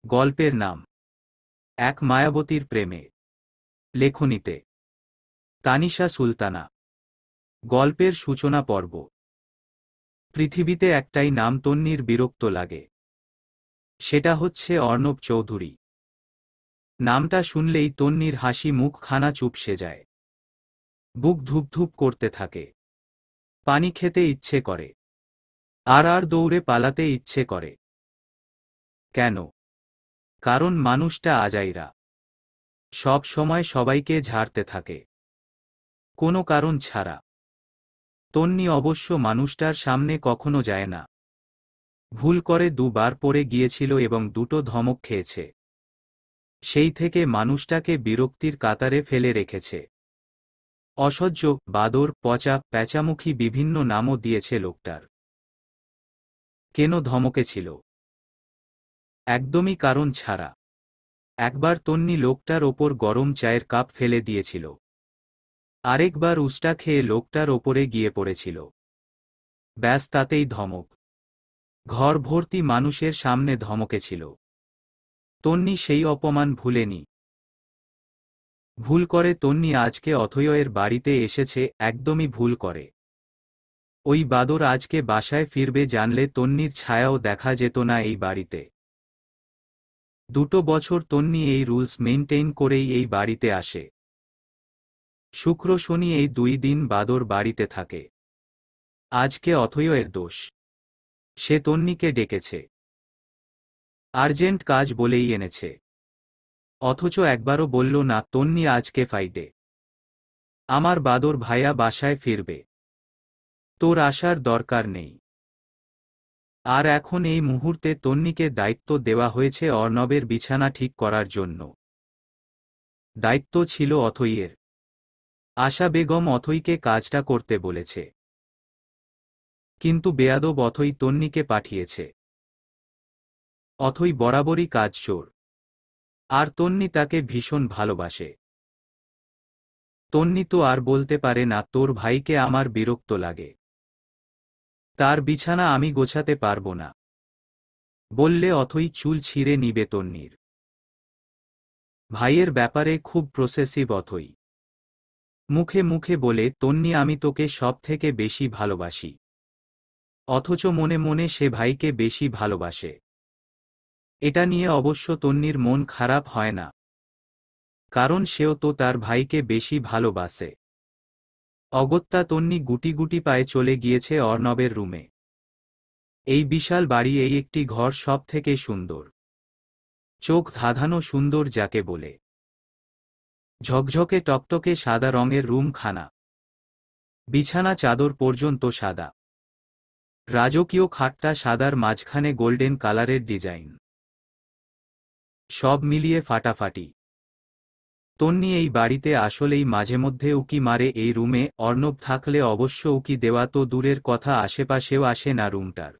গল্পের নাম এক মায়াবতীর প্রেমে। লেখনীতে তানিশা সুলতানা। গল্পের সূচনা পর্ব। পৃথিবীতে একটাই নাম তন্বীর বিরক্ত লাগে, সেটা হচ্ছে অর্ণব চৌধুরী। নামটা শুনলেই তন্বীর হাসি মুখ খানা চুপসে যায়, বুক ধুপধুপ করতে থাকে, পানি খেতে ইচ্ছে করে, আর আর দৌড়ে পালাতে ইচ্ছে করে। কেন? কারণ মানুষটা আজাইরা, সব সময় সবাইকে ঝাড়তে থাকে, কোনো কারণ ছাড়া। তন্বী অবশ্য মানুষটার সামনে কখনো যায় না। ভুল করে দুবার পড়ে গিয়েছিল এবং দুটো ধমক খেয়েছে। সেই থেকে মানুষটাকে বিরক্তির কাতারে ফেলে রেখেছে। অসহ্য, বাদর, পচা, প্যাঁচামুখী বিভিন্ন নামও দিয়েছে লোকটার। কেন ধমকেছিল? একদমই কারণ ছাড়া। একবার তন্বী লোকটার ওপর গরম চায়ের কাপ ফেলে দিয়েছিল, আরেকবার উস্টা খেয়ে লোকটার ওপরে গিয়ে পড়েছিল। ব্যাস, তাতেই ধমক। ঘর ভর্তি মানুষের সামনে ধমকেছিল। তন্বী সেই অপমান ভুলেনি। ভুল করে তন্বী আজকে অথয়ের বাড়িতে এসেছে, একদমই ভুল করে। ওই বাদর আজকে বাসায় ফিরবে জানলে তন্বীর ছায়াও দেখা যেত না এই বাড়িতে। 2 বছর তন্বী এই রুলস মেইনটেইন করেই এই বাড়িতে আসে। শুক্র শনি এই 2 দিন বাদর বাড়িতে থাকে। আজকে অথয়ের দোষ। সে তন্বীকে ডেকেছে, আর্জেন্ট কাজ বলেই এনেছে। অথচ একবারও বলল না তন্বী আজকে ফ্রাইডে, আমার বাদর ভাইয়া বাসায় ফিরবে, তোর আসার দরকার নেই। আর এখন এই মুহূর্তে তন্বীকে দায়িত্ব দেওয়া হয়েছে অর্ণবের বিছানা ঠিক করার জন্য। দায়িত্ব ছিল অথইয়ের। আশা বেগম অথইকে কাজটা করতে বলেছে, কিন্তু বেয়াদব অথই তন্বীকে পাঠিয়েছে। অথই বরাবরই কাজচোর, আর তন্বী তাকে ভীষণ ভালোবাসে। তন্বী তো আর বলতে পারে না তোর ভাইকে আমার বিরক্ত লাগে, তার বিছানা আমি গোছাতে পারবো না। বললে অথই চুল ছিঁড়ে নিবে তন্বীর। ভাইয়ের ব্যাপারে খুব প্রসেসিভ অথই। মুখে মুখে বলে তন্বী আমি তোকে সব থেকে বেশি ভালোবাসি, অথচ মনে মনে সে ভাইকে বেশি ভালোবাসে। এটা নিয়ে অবশ্য তন্বীর মন খারাপ হয় না, কারণ সেও তো তার ভাইকে বেশি ভালোবাসে। অগত্যা তন্বী গুটি গুটি পায়ে চলে গিয়েছে অর্ণবের রুমে। এই বিশাল বাড়ি, এই একটি ঘর সব থেকে সুন্দর, চোখ ধাঁধানো সুন্দর যাকে বলে। ঝকঝকে টকটকে সাদা রঙের রুম খানা, বিছানা চাদর পর্যন্ত সাদা। রাজকীয় খাটটা সাদার মাঝখানে গোল্ডেন কালারের ডিজাইন। সব মিলিয়ে ফাটাফাটি। তন্বী এই বাড়িতে আসলেই মাঝেমধ্যে উকি মারে এই রুমে। অর্ণব থাকলে অবশ্য উকি দেওয়া তো দূরের কথা, আশেপাশেও আসে না রুমটার।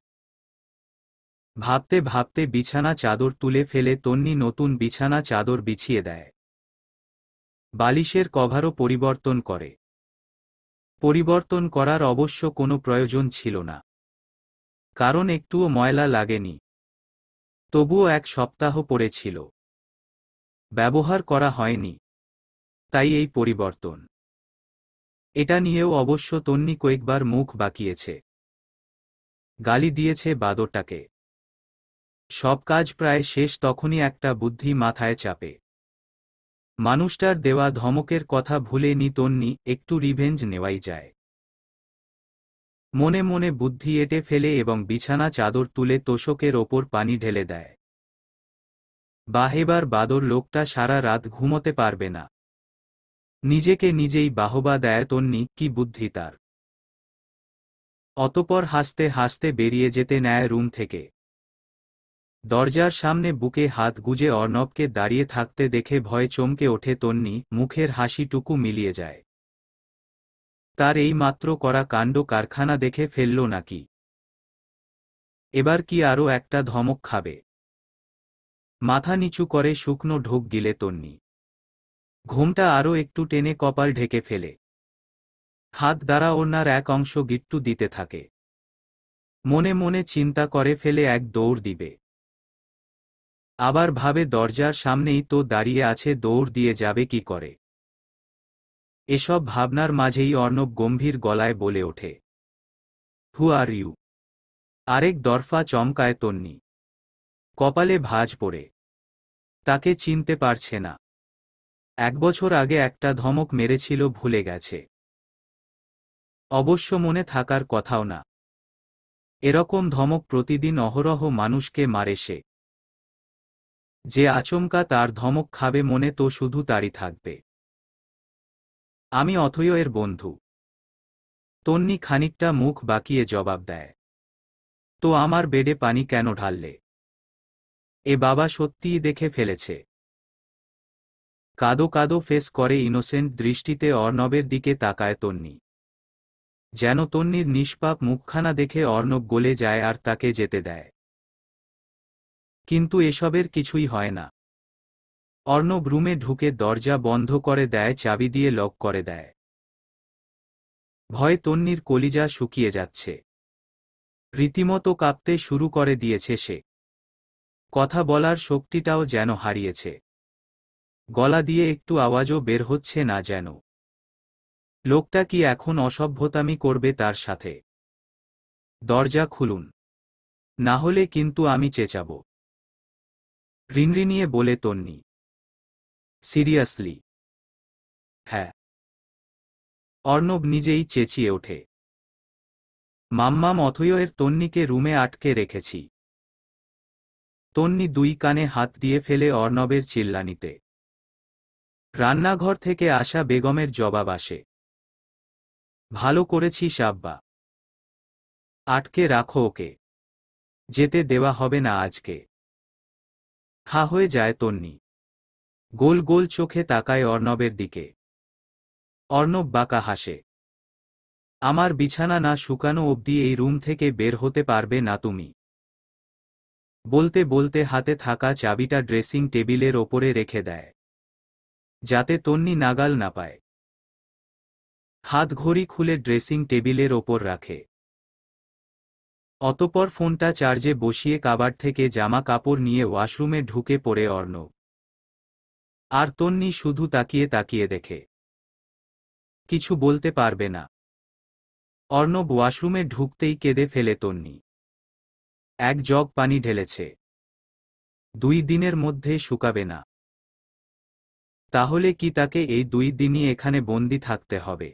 ভাবতে ভাবতে বিছানা চাদর তুলে ফেলে তন্বী নতুন বিছানা চাদর বিছিয়ে দেয়। বালিশের কভারও পরিবর্তন করে। পরিবর্তন করার অবশ্য কোনো প্রয়োজন ছিল না, কারণ একটুও ময়লা লাগেনি। তবুও 1 সপ্তাহ পড়েছিল, ব্যবহার করা হয়নি, তাই এই পরিবর্তন। এটা নিয়েও অবশ্য তন্বী কয়েকবার মুখ বাঁকিয়েছে, গালি দিয়েছে বাদরটাকে। সব কাজ প্রায় শেষ তখনই একটা বুদ্ধি মাথায় চাপে। মানুষটার দেওয়া ধমকের কথা ভুলে নি তন্বী, একটু রিভেঞ্জ নেওয়াই যায়। মনে মনে বুদ্ধি এঁটে ফেলে এবং বিছানা চাদর তুলে তোশকের ওপর পানি ঢেলে দেয়। বাহ, এবার বাদর লোকটা সারা রাত ঘুমোতে পারবে না। নিজেকে নিজেই বাহবা দেয় তন্বী, কি বুদ্ধি তার। অতঃপর হাসতে হাসতে বেরিয়ে যেতে নেয় রুম থেকে। দরজার সামনে বুকে হাত গুজে অর্ণবকে দাঁড়িয়ে থাকতে দেখে ভয়ে চমকে ওঠে তন্বী, মুখের হাসিটুকু মিলিয়ে যায়। তার এই মাত্র করা কাণ্ড কারখানা দেখে ফেলল নাকি? এবার কি আরও একটা ধমক খাবে? মাথা নিচু করে শুকনো ঢোক গিলে তন্বী ঘুমটা আরও একটু টেনে কপাল ঢেকে ফেলে। হাত দ্বারা ওড়নার এক অংশ গিট্টু দিতে থাকে। মনে মনে চিন্তা করে ফেলে এক দৌড় দিবে। আবার ভাবে দরজার সামনেই তো দাঁড়িয়ে আছে, দৌড় দিয়ে যাবে কি করে। এসব ভাবনার মাঝেই অর্ণব গম্ভীর গলায় বলে ওঠে, হু আর ইউ। আরেক দরফা চমকায় তন্নি। কপালে ভাঁজ পড়ে। তাকে চিনতে পারছে না। 1 বছর আগে একটা ধমক মেরেছিল, ভুলে গেছে। অবশ্য মনে থাকার কথাও না। এরকম ধমক প্রতিদিন অহরহ মানুষকে মারে সে। যে আচমকা তার ধমক খাবে মনে তো শুধু তারই থাকবে। আমি অথয় এর বন্ধু। তন্নি খানিকটা মুখ বাঁকিয়ে জবাব দেয়। তো আমার বেডে পানি কেন ঢাললে? এ বাবা সত্যিই দেখে ফেলেছে। কাদো কাদো ফেস করে ইনোসেন্ট দৃষ্টিতে অর্ণবের দিকে তাকায় তন্নি। যেন তন্নির নিষ্পাপ মুখখানা দেখে অর্ণব গলে যায় আর তাকে যেতে দেয়। কিন্তু এসবের কিছুই হয় না। অর্ণব রুমে ঢুকে দরজা বন্ধ করে দেয়, চাবি দিয়ে লক করে দেয়। ভয়ে তন্নির কলিজা শুকিয়ে যাচ্ছে। রীতিমতো কাঁপতে শুরু করে দিয়েছে সে। কথা বলার শক্তিটাও যেন হারিয়েছে। গলা দিয়ে একটু আওয়াজও বের হচ্ছে না যেন। লোকটা কি এখন অসভ্যতামি করবে তার সাথে? দরজা খুলুন, না হলে কিন্তু আমি চেঁচাব, রিনরিনিয়ে বলে তন্নি। সিরিয়াসলি? হ্যাঁ। অর্ণব নিজেই চেঁচিয়ে ওঠে। মাম্মাম অথয়ের তন্নিকে রুমে আটকে রেখেছি। তন্নি দুই কানে হাত দিয়ে ফেলে অর্ণবের চিল্লানিতে। রান্নাঘর থেকে আসা বেগমের জবাব আসে। ভালো করেছিস আব্বা। আটকে রাখো ওকে। যেতে দেওয়া হবে না আজকে। হা হয়ে যায় তন্নি। গোল গোল চোখে তাকায় অর্ণবের দিকে। অর্ণব বাঁকা হাসে। আমার বিছানা না শুকানো অবধি এই রুম থেকে বের হতে পারবে না তুমি। বলতে বলতে হাতে থাকা চাবিটা ড্রেসিং টেবিলের ওপরে রেখে দেয়, যাতে তন্নি নাগাল না পায়। হাত ঘড়ি খুলে ড্রেসিং টেবিলের ওপর রাখে। অতপর ফোনটা চার্জে বসিয়ে কাবাড থেকে জামা কাপড় নিয়ে ওয়াশরুমে ঢুকে পড়ে অর্ণব। আর তন্নি শুধু তাকিয়ে তাকিয়ে দেখে। কিছু বলতে পারবে না। অর্ণব ওয়াশরুমে ঢুকতেই কেঁদে ফেলে তন্নি। 1 জগ পানি ঢেলেছে। 2 দিনের মধ্যে শুকাবে না। তাহলে কি তাকে এই 2 দিনই এখানে বন্দি থাকতে হবে?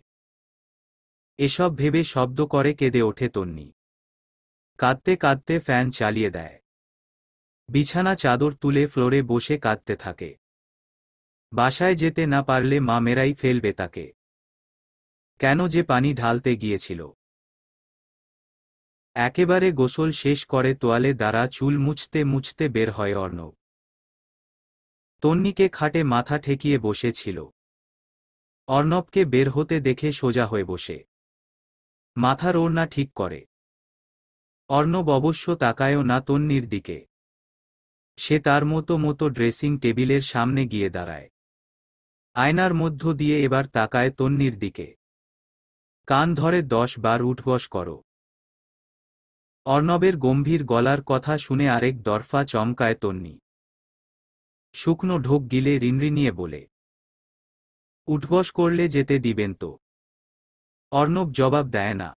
এসব ভেবে শব্দ করে কেঁদে ওঠে তন্নি। কাঁদতে কাঁদতে ফ্যান চালিয়ে দেয়। বিছানা চাদর তুলে ফ্লোরে বসে কাঁদতে থাকে। বাসায় যেতে না পারলে মা মেরাই ফেলবে তাকে। কেন যে পানি ঢালতে গিয়েছিল। একেবারে গোসল শেষ করে তোয়ালে দ্বারা চুল মুছতে মুছতে বের হয় অর্ণব। তন্নিকে খাটে মাথা ঠেকিয়ে বসেছিল। অর্ণবকে বের হতে দেখে সোজা হয়ে বসে মাথার ওড়না ঠিক করে। অর্ণব অবশ্য তাকায়ও না তন্নির দিকে। সে তার মতো মতো ড্রেসিং টেবিলের সামনে গিয়ে দাঁড়ায়। আয়নার মধ্য দিয়ে এবার তাকায় তন্নির দিকে। কান ধরে 10 বার উঠবস করো। অর্ণবের গম্ভীর গলার কথা শুনে আরেক দরফা চমকায় তন্নি। শুকনো ঢোক গিলে রিনরিনিয়ে বলে, উঠবস করলে যেতে দিবেন তো? অর্ণব জবাব দেয় না।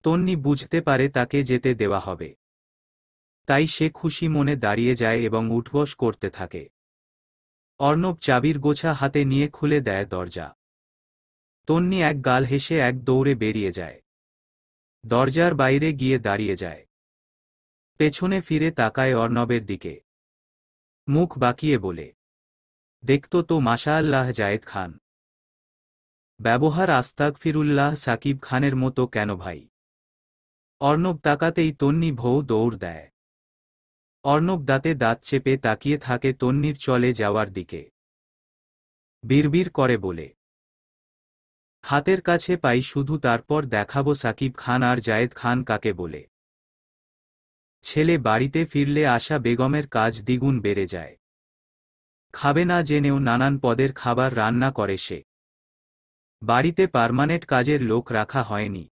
তন্নি বুঝতে পারে তাকে যেতে দেওয়া হবে। তাই সে খুশি মনে দাঁড়িয়ে যায় এবং উঠবস করতে থাকে। অর্ণব চাবির গোছা হাতে নিয়ে খুলে দেয় দরজা। তন্নি এক গাল হেসে এক দৌড়ে বেরিয়ে যায়। দরজার বাইরে গিয়ে দাঁড়িয়ে যায়। পেছনে ফিরে তাকায় অর্ণবের দিকে। মুখ বাঁকিয়ে বলে, দেখতো তো মাশাআল্লাহ জায়েদ খান। ব্যবহার আস্তাগফিরুল্লাহ সাকিব খানের মতো কেন ভাই? অর্ণব তাকাতেই তন্নি ভৌ দৌড় দেয়। অর্ণব দাঁতে দাঁত চেপে তাকিয়ে থাকে তন্নির চলে যাওয়ার দিকে। বিড়বিড় করে বলে, হাতের কাছে পাই শুধু, তারপর দেখাবো সাকিব খান আর জায়েদ খান কাকে বলে। ছেলে বাড়িতে ফিরলে আশা বেগমের কাজ দ্বিগুণ বেড়ে যায়। খাবে না জেনেও নানান পদের খাবার রান্না করে সে। বাড়িতে পার্মানেন্ট কাজের লোক রাখা হয়নি।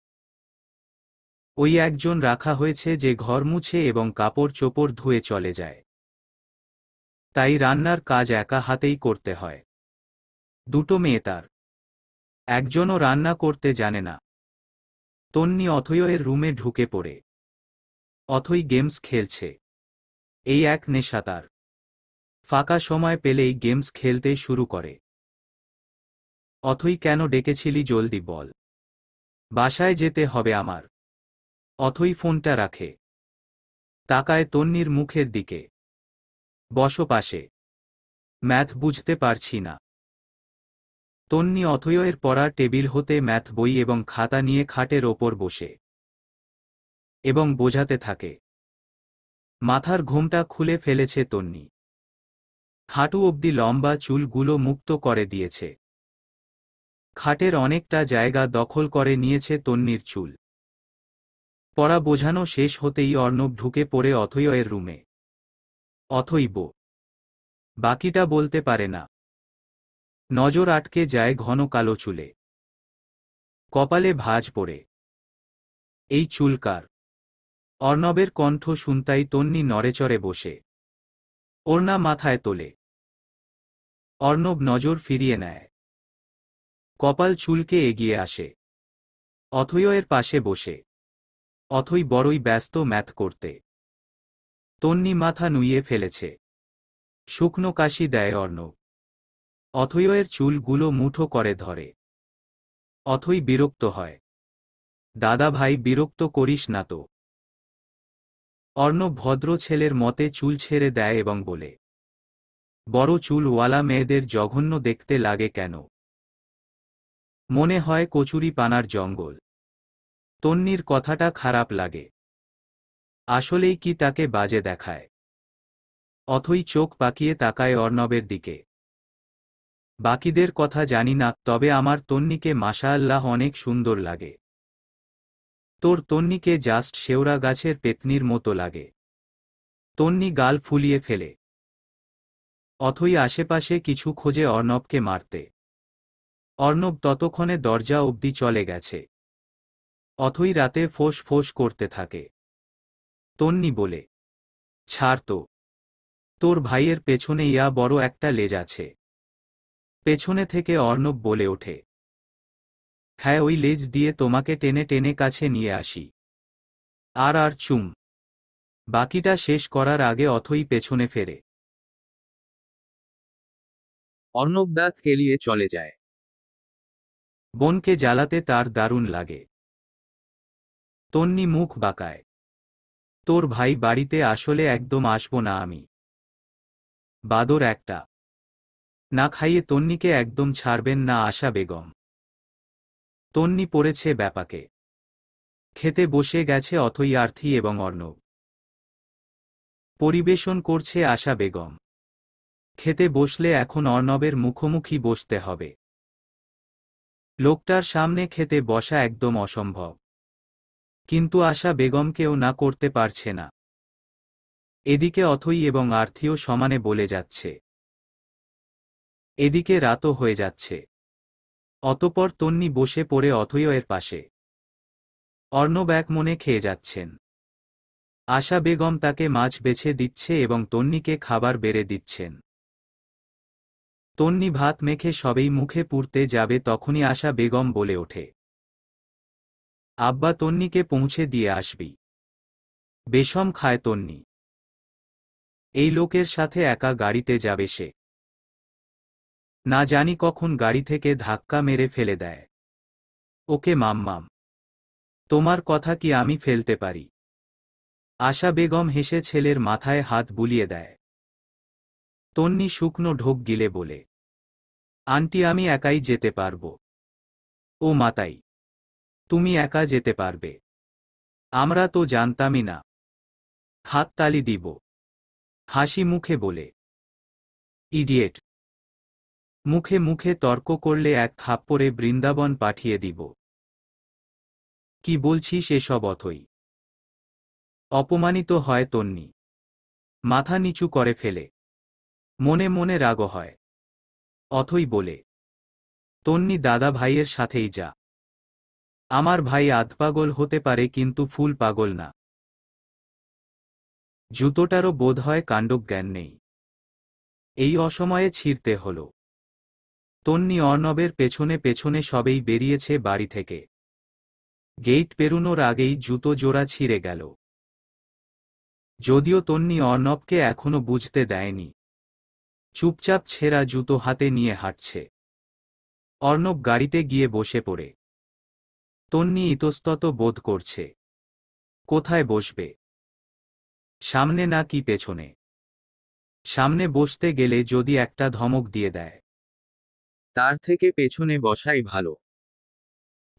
ওই একজন রাখা হয়েছে যে ঘর মুছে এবং কাপড় চোপড় ধুয়ে চলে যায়। তাই রান্নার কাজ একা হাতেই করতে হয়। দুটো মেয়ে তার, একজনও রান্না করতে জানে না। তন্নি অথয়ের রুমে ঢুকে পড়ে। অথই গেমস খেলছে। এই এক নেশা তার। ফাঁকা সময় পেলেই গেমস খেলতে শুরু করে। অথই, কেন ডেকেছিলি, জলদি বল। বাসায় যেতে হবে আমার। অথই ফোনটা রাখে। তাকায় তন্নির মুখের দিকে। বসো পাশে। ম্যাথ বুঝতে পারছি না। তন্নি অথয়ের পড়ার টেবিল হতে ম্যাথ বই এবং খাতা নিয়ে খাটের ওপর বসে এবং বোঝাতে থাকে। মাথার ঘোমটা খুলে ফেলেছে তন্নি। হাঁটু অবধি লম্বা চুলগুলো মুক্ত করে দিয়েছে। খাটের অনেকটা জায়গা দখল করে নিয়েছে তন্নির চুল। পড়া বোঝানো শেষ হতেই অর্ণব ঢুকে পড়ে অথয়ের রুমে। অথৈব বাকিটা বলতে পারে না। নজর আটকে যায় ঘন কালো চুলে। কপালে ভাঁজ পড়ে। এই চুলকার? অর্ণবের কণ্ঠ শুনতাই তন্নি নড়েচড়ে বসে ওড়না মাথায় তোলে। অর্ণব নজর ফিরিয়ে নেয়। কপাল চুলকে এগিয়ে আসে। অথয়ের পাশে বসে। অথই বড়ই ব্যস্ত ম্যাথ করতে। তন্নি মাথা নুইয়ে ফেলেছে। শুকনো কাশি দেয় অর্ণব। অথয়ের চুলগুলো মুঠো করে ধরে। অথই বিরক্ত হয়। দাদা ভাই, বিরক্ত করিস না তো। অর্ণব ভদ্র ছেলের মতে চুল ছেড়ে দেয় এবং বলে, বড় চুলওয়ালা মেয়েদের জঘন্য দেখতে লাগে কেন? মনে হয় কচুরি পানার জঙ্গল। তন্নির কথাটা খারাপ লাগে। আসলেই কি তাকে বাজে দেখায়? অথই চোখ পাকিয়ে তাকায় অর্ণবের দিকে। বাকিদের কথা জানি না, তবে আমার তন্নিকে মাশাআল্লাহ অনেক সুন্দর লাগে। তোর তন্নিকে জাস্ট শেওড়া গাছের পেতনির মতো লাগে। তন্নি গাল ফুলিয়ে ফেলে। অথই আশেপাশে কিছু খোঁজে অর্ণবকে মারতে। অর্ণব ততক্ষণে দরজা অবধি চলে গেছে। অথই রাতে ফোঁস ফোঁস করতে থাকে। তন্নি বলে, ছাড় তো। তোর ভাইয়ের পেছনে ইয়া বড় একটা লেজ আছে। পেছনে থেকে অর্ণব বলে ওঠে, হ্যাঁ, ওই লেজ দিয়ে তোমাকে টেনে টেনে কাছে নিয়ে আসি। আর চুম। বাকিটা শেষ করার আগে অথই পেছনে ফেরে। অর্ণব দাঁত কেলিয়ে চলে যায়। বোনকে জ্বালাতে তার দারুণ লাগে। তন্নি মুখ বাঁকায়। তোর ভাই বাড়িতে আসলে একদম আসবো না আমি। বাদর একটা। না খাইয়ে তন্নিকে একদম ছাড়বেন না আশা বেগম। তন্নি পড়েছে ব্যাপাকে। খেতে বসে গেছে অথই, আর্থি এবং অর্ণব। পরিবেশন করছে আশা বেগম। খেতে বসলে এখন অর্ণবের মুখোমুখি বসতে হবে। লোকটার সামনে খেতে বসা একদম অসম্ভব। কিন্তু আশা বেগমকেও না করতে পারছে না। এদিকে অথই এবং আর্থিও সমানে বলে যাচ্ছে। এদিকে রাতও হয়ে যাচ্ছে। অতঃপর তন্নি বসে পড়ে অথয়ের পাশে। অর্ণব এক মনে খেয়ে যাচ্ছেন। আশা বেগম তাকে মাছ বেছে দিচ্ছে এবং তন্নিকে খাবার বেড়ে দিচ্ছেন। তন্নি ভাত মেখে সবেই মুখে পুরতে যাবে তখনই আশা বেগম বলে ওঠে, আব্বা, তন্নিকে পৌঁছে দিয়ে আসবি। বেশম খায় তন্নি। এই লোকের সাথে একা গাড়িতে যাবে সে? না জানি কখন গাড়ি থেকে ধাক্কা মেরে ফেলে দেয়। ওকে মাম্মাম, তোমার কথা কি আমি ফেলতে পারি? আশা বেগম হেসে ছেলের মাথায় হাত বুলিয়ে দেয়। তন্নি শুকনো ঢোক গিলে বলে, আন্টি, আমি একাই যেতে পারব। ও মাতাই, তুমি একা যেতে পারবে? আমরা তো জানতামই না। হাততালি দিব। হাসি মুখে বলে, ইডিয়েট। মুখে মুখে তর্ক করলে এক থাপ্পড়ে বৃন্দাবন পাঠিয়ে দিব। কি বলছিস এসব অথই? অপমানিত হয় তন্নি। মাথা নিচু করে ফেলে। মনে মনে রাগ হয়। অথই বলে, তন্নি, দাদা ভাইয়ের সাথেই যা। আমার ভাই আধপাগল হতে পারে কিন্তু ফুল পাগল না। জুতোটারও বোধ হয় কাণ্ডজ্ঞান নেই। এই অসময়ে ছিঁড়তে হল। তন্নি অর্ণবের পেছনে পেছনে সবেই বেরিয়েছে বাড়ি থেকে। গেট পেরুনোর আগেই জুতো জোড়া ছিঁড়ে গেল। যদিও তন্নি অর্ণবকে এখনো বুঝতে দেয়নি। চুপচাপ ছেঁড়া জুতো হাতে নিয়ে হাঁটছে। অর্ণব গাড়িতে গিয়ে বসে পড়ে। তন্নি ইতস্তত বোধ করছে। কোথায় বসবে? সামনে নাকি পেছনে? সামনে বসতে গেলে যদি একটা ধমক দিয়ে দেয়, তার থেকে পেছনে বসাই ভালো।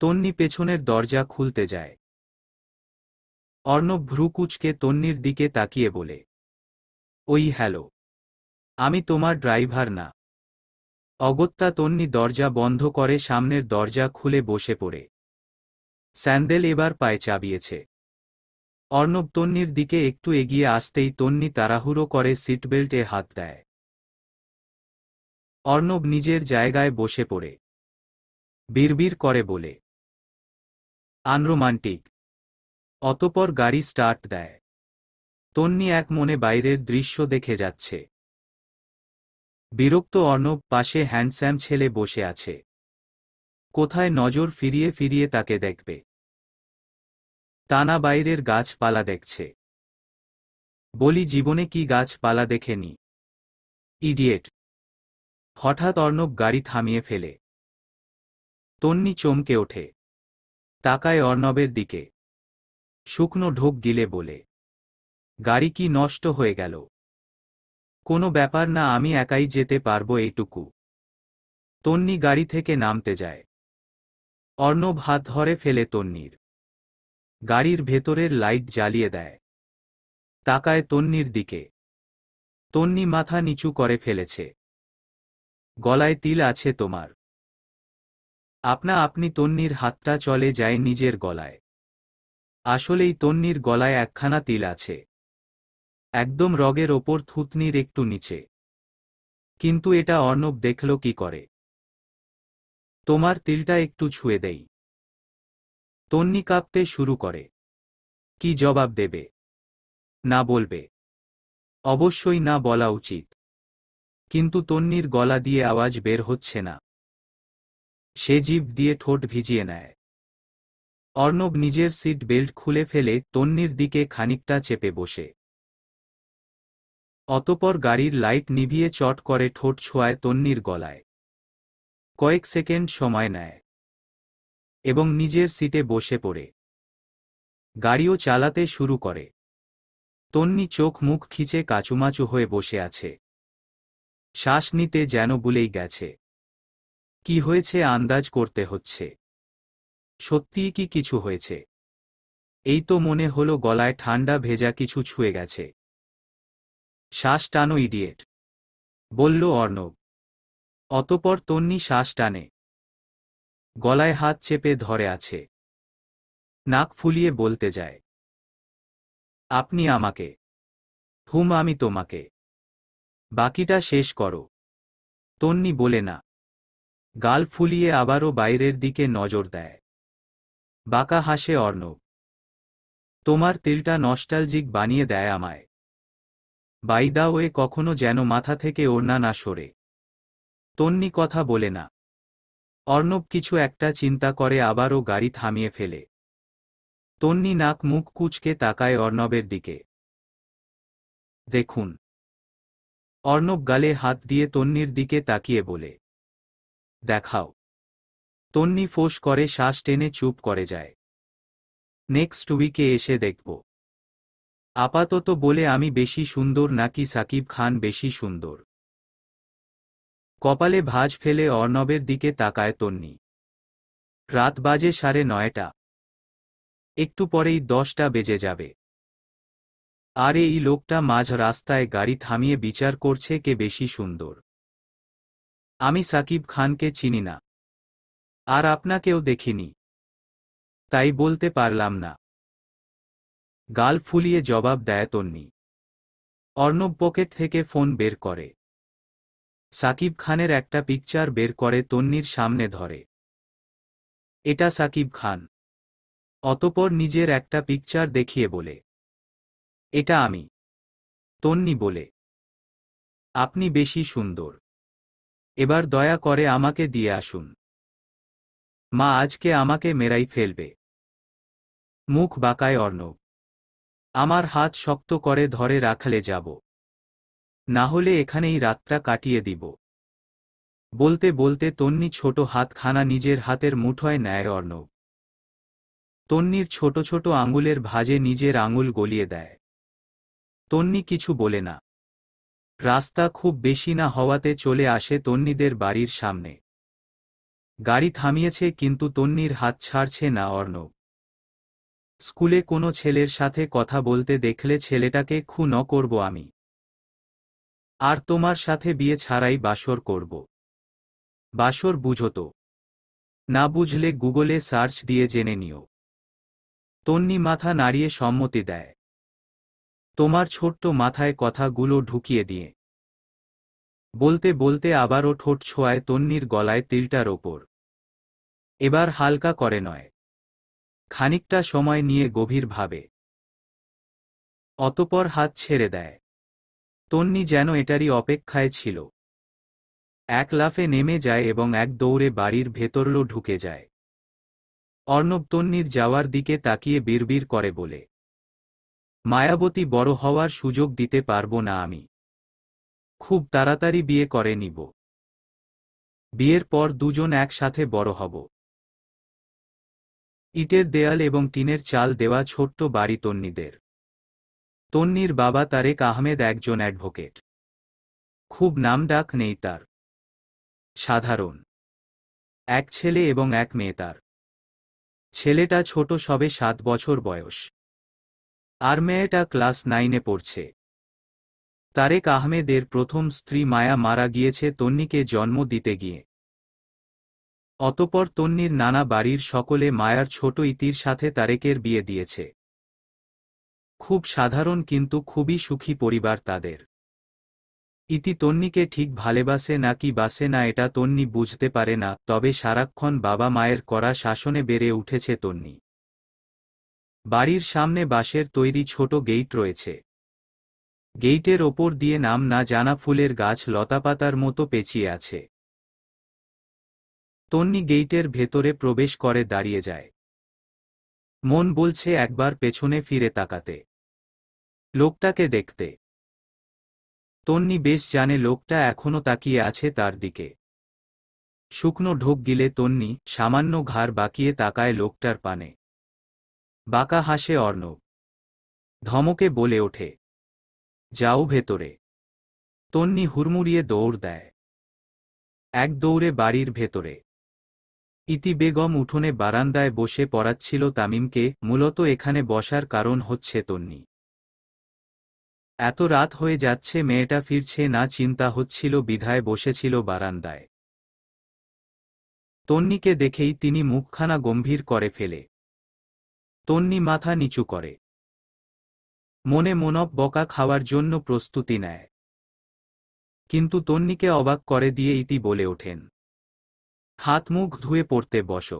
তন্নি পেছনের দরজা খুলতে যায়। অর্ণব ভ্রু কুঁচকে তন্নির দিকে তাকিয়ে বলে, ওই হ্যালো, আমি তোমার ড্রাইভার না। অগত্যা তন্নি দরজা বন্ধ করে সামনের দরজা খুলে বসে পড়ে। স্যান্ডেল এবার পায়ে চাবিয়েছে। অর্ণব তন্নির দিকে একটু এগিয়ে আসতেই তন্নি তাড়াহুড়ো করে সিটবেল্টে হাত দেয়। অর্ণব নিজের জায়গায় বসে পড়ে বিড়বিড় করে বলে, আনরোমান্টিক। অতপর গাড়ি স্টার্ট দেয়। তন্নি এক মনে বাইরের দৃশ্য দেখে যাচ্ছে। বিরক্ত অর্ণব পাশে হ্যান্ডস্যাম ছেলে বসে আছে। কোথায় নজর ফিরিয়ে ফিরিয়ে তাকে দেখবে। টানা বাইরের গাছপালা দেখছে। বলি জীবনে কি গাছপালা দেখেনি? ইডিয়েট। হঠাৎ অর্ণব গাড়ি থামিয়ে ফেলে। তন্নি চমকে ওঠে। তাকায় অর্ণবের দিকে। শুকনো ঢোক গিলে বলে, গাড়ি কি নষ্ট হয়ে গেল? কোনো ব্যাপার না, আমি একাই যেতে পারবো এইটুকু। তন্নি গাড়ি থেকে নামতে যায়। অর্ণব হাত ধরে ফেলে তন্নির। গাড়ির ভেতরের লাইট জ্বালিয়ে দেয়। তাকায় তন্নির দিকে। তন্নি মাথা নিচু করে ফেলেছে। গলায় তিল আছে তোমার? আপনা আপনি তন্নির হাতটা চলে যায় নিজের গলায়। আসলেই তন্নির গলায় একখানা তিল আছে। একদম রগের ওপর থুতনির একটু নিচে। কিন্তু এটা অর্ণব দেখল কি করে? তোমার তিলটা একটু ছুঁয়ে দেই। তন্নি কাঁপতে শুরু করে। কি জবাব দেবে? না বলবে? অবশ্যই না বলা উচিত। কিন্তু তন্নির গলা দিয়ে আওয়াজ বের হচ্ছে না। সে জিভ দিয়ে ঠোঁট ভিজিয়ে নেয়। অর্ণব নিজের সিট বেল্ট খুলে ফেলে তন্নির দিকে খানিকটা চেপে বসে। অতপর গাড়ির লাইট নিভিয়ে চট করে ঠোঁট ছোঁয়ায় তন্নির গলায়। কয়েক সেকেন্ড সময় নেয় এবং নিজের সিটে বসে পড়ে গাড়িও চালাতে শুরু করে। তন্নি চোখ মুখ খিচে কাচুমাচু হয়ে বসে আছে। শ্বাস নিতে যেন ভুলেই গেছে। কি হয়েছে আন্দাজ করতে হচ্ছে। সত্যিই কি কিছু হয়েছে? এই তো মনে হলো গলায় ঠান্ডা ভেজা কিছু ছুঁয়ে গেছে। শ্বাস টানো ইডিয়েট, বলল অর্ণব। অতপর তন্নি শ্বাস টানে। গলায় হাত চেপে ধরে আছে। নাক ফুলিয়ে বলতে যায়, আপনি আমাকে। হুম, আমি তোমাকে। বাকিটা শেষ করো। তন্নি বলে না। গাল ফুলিয়ে আবারও বাইরের দিকে নজর দেয়। বাঁকা হাসে অর্ণব। তোমার তিলটা নস্টালজিক বানিয়ে দেয় আমায়। বাই দা ওয়ে, কখনো যেন মাথা থেকে ওড়না না সরে। তন্নি কথা বলে না। অর্ণব কিছু একটা চিন্তা করে আবারও গাড়ি থামিয়ে ফেলে। তন্নি নাক মুখ কুঁচকে তাকায় অর্ণবের দিকে। দেখুন। অর্ণব গালে হাত দিয়ে তন্নির দিকে তাকিয়ে বলে, দেখাও। তন্নি ফোঁস করে শ্বাস টেনে চুপ করে যায়। নেক্সট উইকে এসে দেখব। আপাতত বলে আমি বেশি সুন্দর নাকি সাকিব খান বেশি সুন্দর? কপালে ভাঁজ ফেলে অর্ণবের দিকে তাকায় তন্নি। রাত বাজে 9:30। একটু পরেই 10টা বেজে যাবে। আর এই লোকটা মাঝ রাস্তায় গাড়ি থামিয়ে বিচার করছে কে বেশি সুন্দর। আমি সাকিব খানকে চিনি না। আর আপনাকেও দেখিনি। তাই বলতে পারলাম না। গাল ফুলিয়ে জবাব দেয় তন্নি। অর্ণব পকেট থেকে ফোন বের করে। সাকিব খানের একটা পিকচার বের করে তন্নির সামনে ধরে। এটা সাকিব খান। অতপর নিজের একটা পিকচার দেখিয়ে বলে, এটা আমি। তন্নি বলে, আপনি বেশি সুন্দর। এবার দয়া করে আমাকে দিয়ে আসুন। মা আজকে আমাকে মেরাই ফেলবে। মুখ বাঁকায় অর্ণব। আমার হাত শক্ত করে ধরে রাখলে যাব। না হলে এখানেই রাতটা কাটিয়ে দিব। বলতে বলতে তন্নি ছোট হাতখানা নিজের হাতের মুঠোয় নেয় অর্ণব। তন্নির ছোট ছোট আঙুলের ভাঁজে নিজের আঙুল গলিয়ে দেয়। তন্নি কিছু বলে না। রাস্তা খুব বেশি না হওয়াতে চলে আসে তন্নিদের বাড়ির সামনে। গাড়ি থামিয়েছে কিন্তু তন্নির হাত ছাড়ছে না অর্ণব। স্কুলে কোনো ছেলের সাথে কথা বলতে দেখলে ছেলেটাকে খুন করব আমি। আর তোমার সাথে বিয়ে ছাড়াই বাসর করব। বাসর বুঝো তো? না বুঝলে গুগলে সার্চ দিয়ে জেনে নিও। তন্নি মাথা নাড়িয়ে সম্মতি দেয়। তোমার ছোট্ট মাথায় কথাগুলো ঢুকিয়ে দিয়ে। বলতে বলতে আবারও ঠোঁট ছোঁয়ায় তন্নির গলায় তিলটার ওপর। এবার হালকা করে নয়, খানিকটা সময় নিয়ে গভীর ভাবে। অতপর হাত ছেড়ে দেয়। তন্নি যেন এটারই অপেক্ষায় ছিল। এক লাফে নেমে যায় এবং এক দৌড়ে বাড়ির ভেতরলো ঢুকে যায়। অর্ণব তন্নির যাওয়ার দিকে তাকিয়ে বিড়বিড় করে বলে, মায়াবতী বড় হওয়ার সুযোগ দিতে পারবো না আমি। খুব তাড়াতাড়ি বিয়ে করে নিব। বিয়ের পর দুজন একসাথে বড় হব। ইটের দেয়াল এবং টিনের চাল দেওয়া ছোট্ট বাড়ি তন্নিদের। তন্নির বাবা তারেক আহমেদ একজন অ্যাডভোকেট। খুব নামডাক নেই তার। সাধারণ। এক ছেলে এবং এক মেয়ে তার। ছেলেটা ছোট, সবে 7 বছর বয়স। আর মেয়েটা ক্লাস 9-এ পড়ছে। তারেক আহমেদের প্রথম স্ত্রী মায়া মারা গিয়েছে তন্নিকে জন্ম দিতে গিয়ে। অতপর তন্নির নানা বাড়ির সকলে মায়ার ছোট ইতির সাথে তারেকের বিয়ে দিয়েছে। খুব সাধারণ কিন্তু খুবই সুখী পরিবার তাদের। ইতি তন্নিকে ঠিক ভালোবাসে নাকি বাসে না এটা তন্নি বুঝতে পারে না, তবে সারাক্ষণ বাবা মায়ের কড়া শাসনে বেড়ে উঠেছে তন্নি। বাড়ির সামনে বাঁশের তৈরি ছোট গেইট রয়েছে। গেইটের ওপর দিয়ে নাম না জানা ফুলের গাছ লতাপাতার মতো পেঁচিয়ে আছে। তন্নি গেইটের ভেতরে প্রবেশ করে দাঁড়িয়ে যায়। মন বলছে একবার পেছনে ফিরে তাকাতে, লোকটাকে দেখতে। তন্নি বেশ জানে লোকটা এখনো তাকিয়ে আছে তার দিকে। শুকনো ঢোক গিলে তন্নি সামান্য ঘাড় বাঁকিয়ে তাকায় লোকটার পানে। বাঁকা হাসে অর্ণব। ধমকে বলে ওঠে, যাও ভেতরে। তন্নি হুড়মুড়িয়ে দৌড় দেয়। এক দৌড়ে বাড়ির ভেতরে। ইতি বেগম উঠোনে বারান্দায় বসে পড়াচ্ছিল তামিমকে, মূলত এখানে বসার কারণ হচ্ছে তন্নি। এত রাত হয়ে যাচ্ছে, মেয়েটা ফিরছে না চিন্তা হচ্ছিল বিধায় বসেছিল বারান্দায়। তন্নিকে দেখেই তিনি মুখখানা গম্ভীর করে ফেলে। তন্নি মাথা নিচু করে। মনে মনব বকা খাওয়ার জন্য প্রস্তুতি নেয়। কিন্তু তন্নিকে অবাক করে দিয়ে ইতি বলে ওঠেন, হাত মুখ ধুয়ে পড়তে বসো।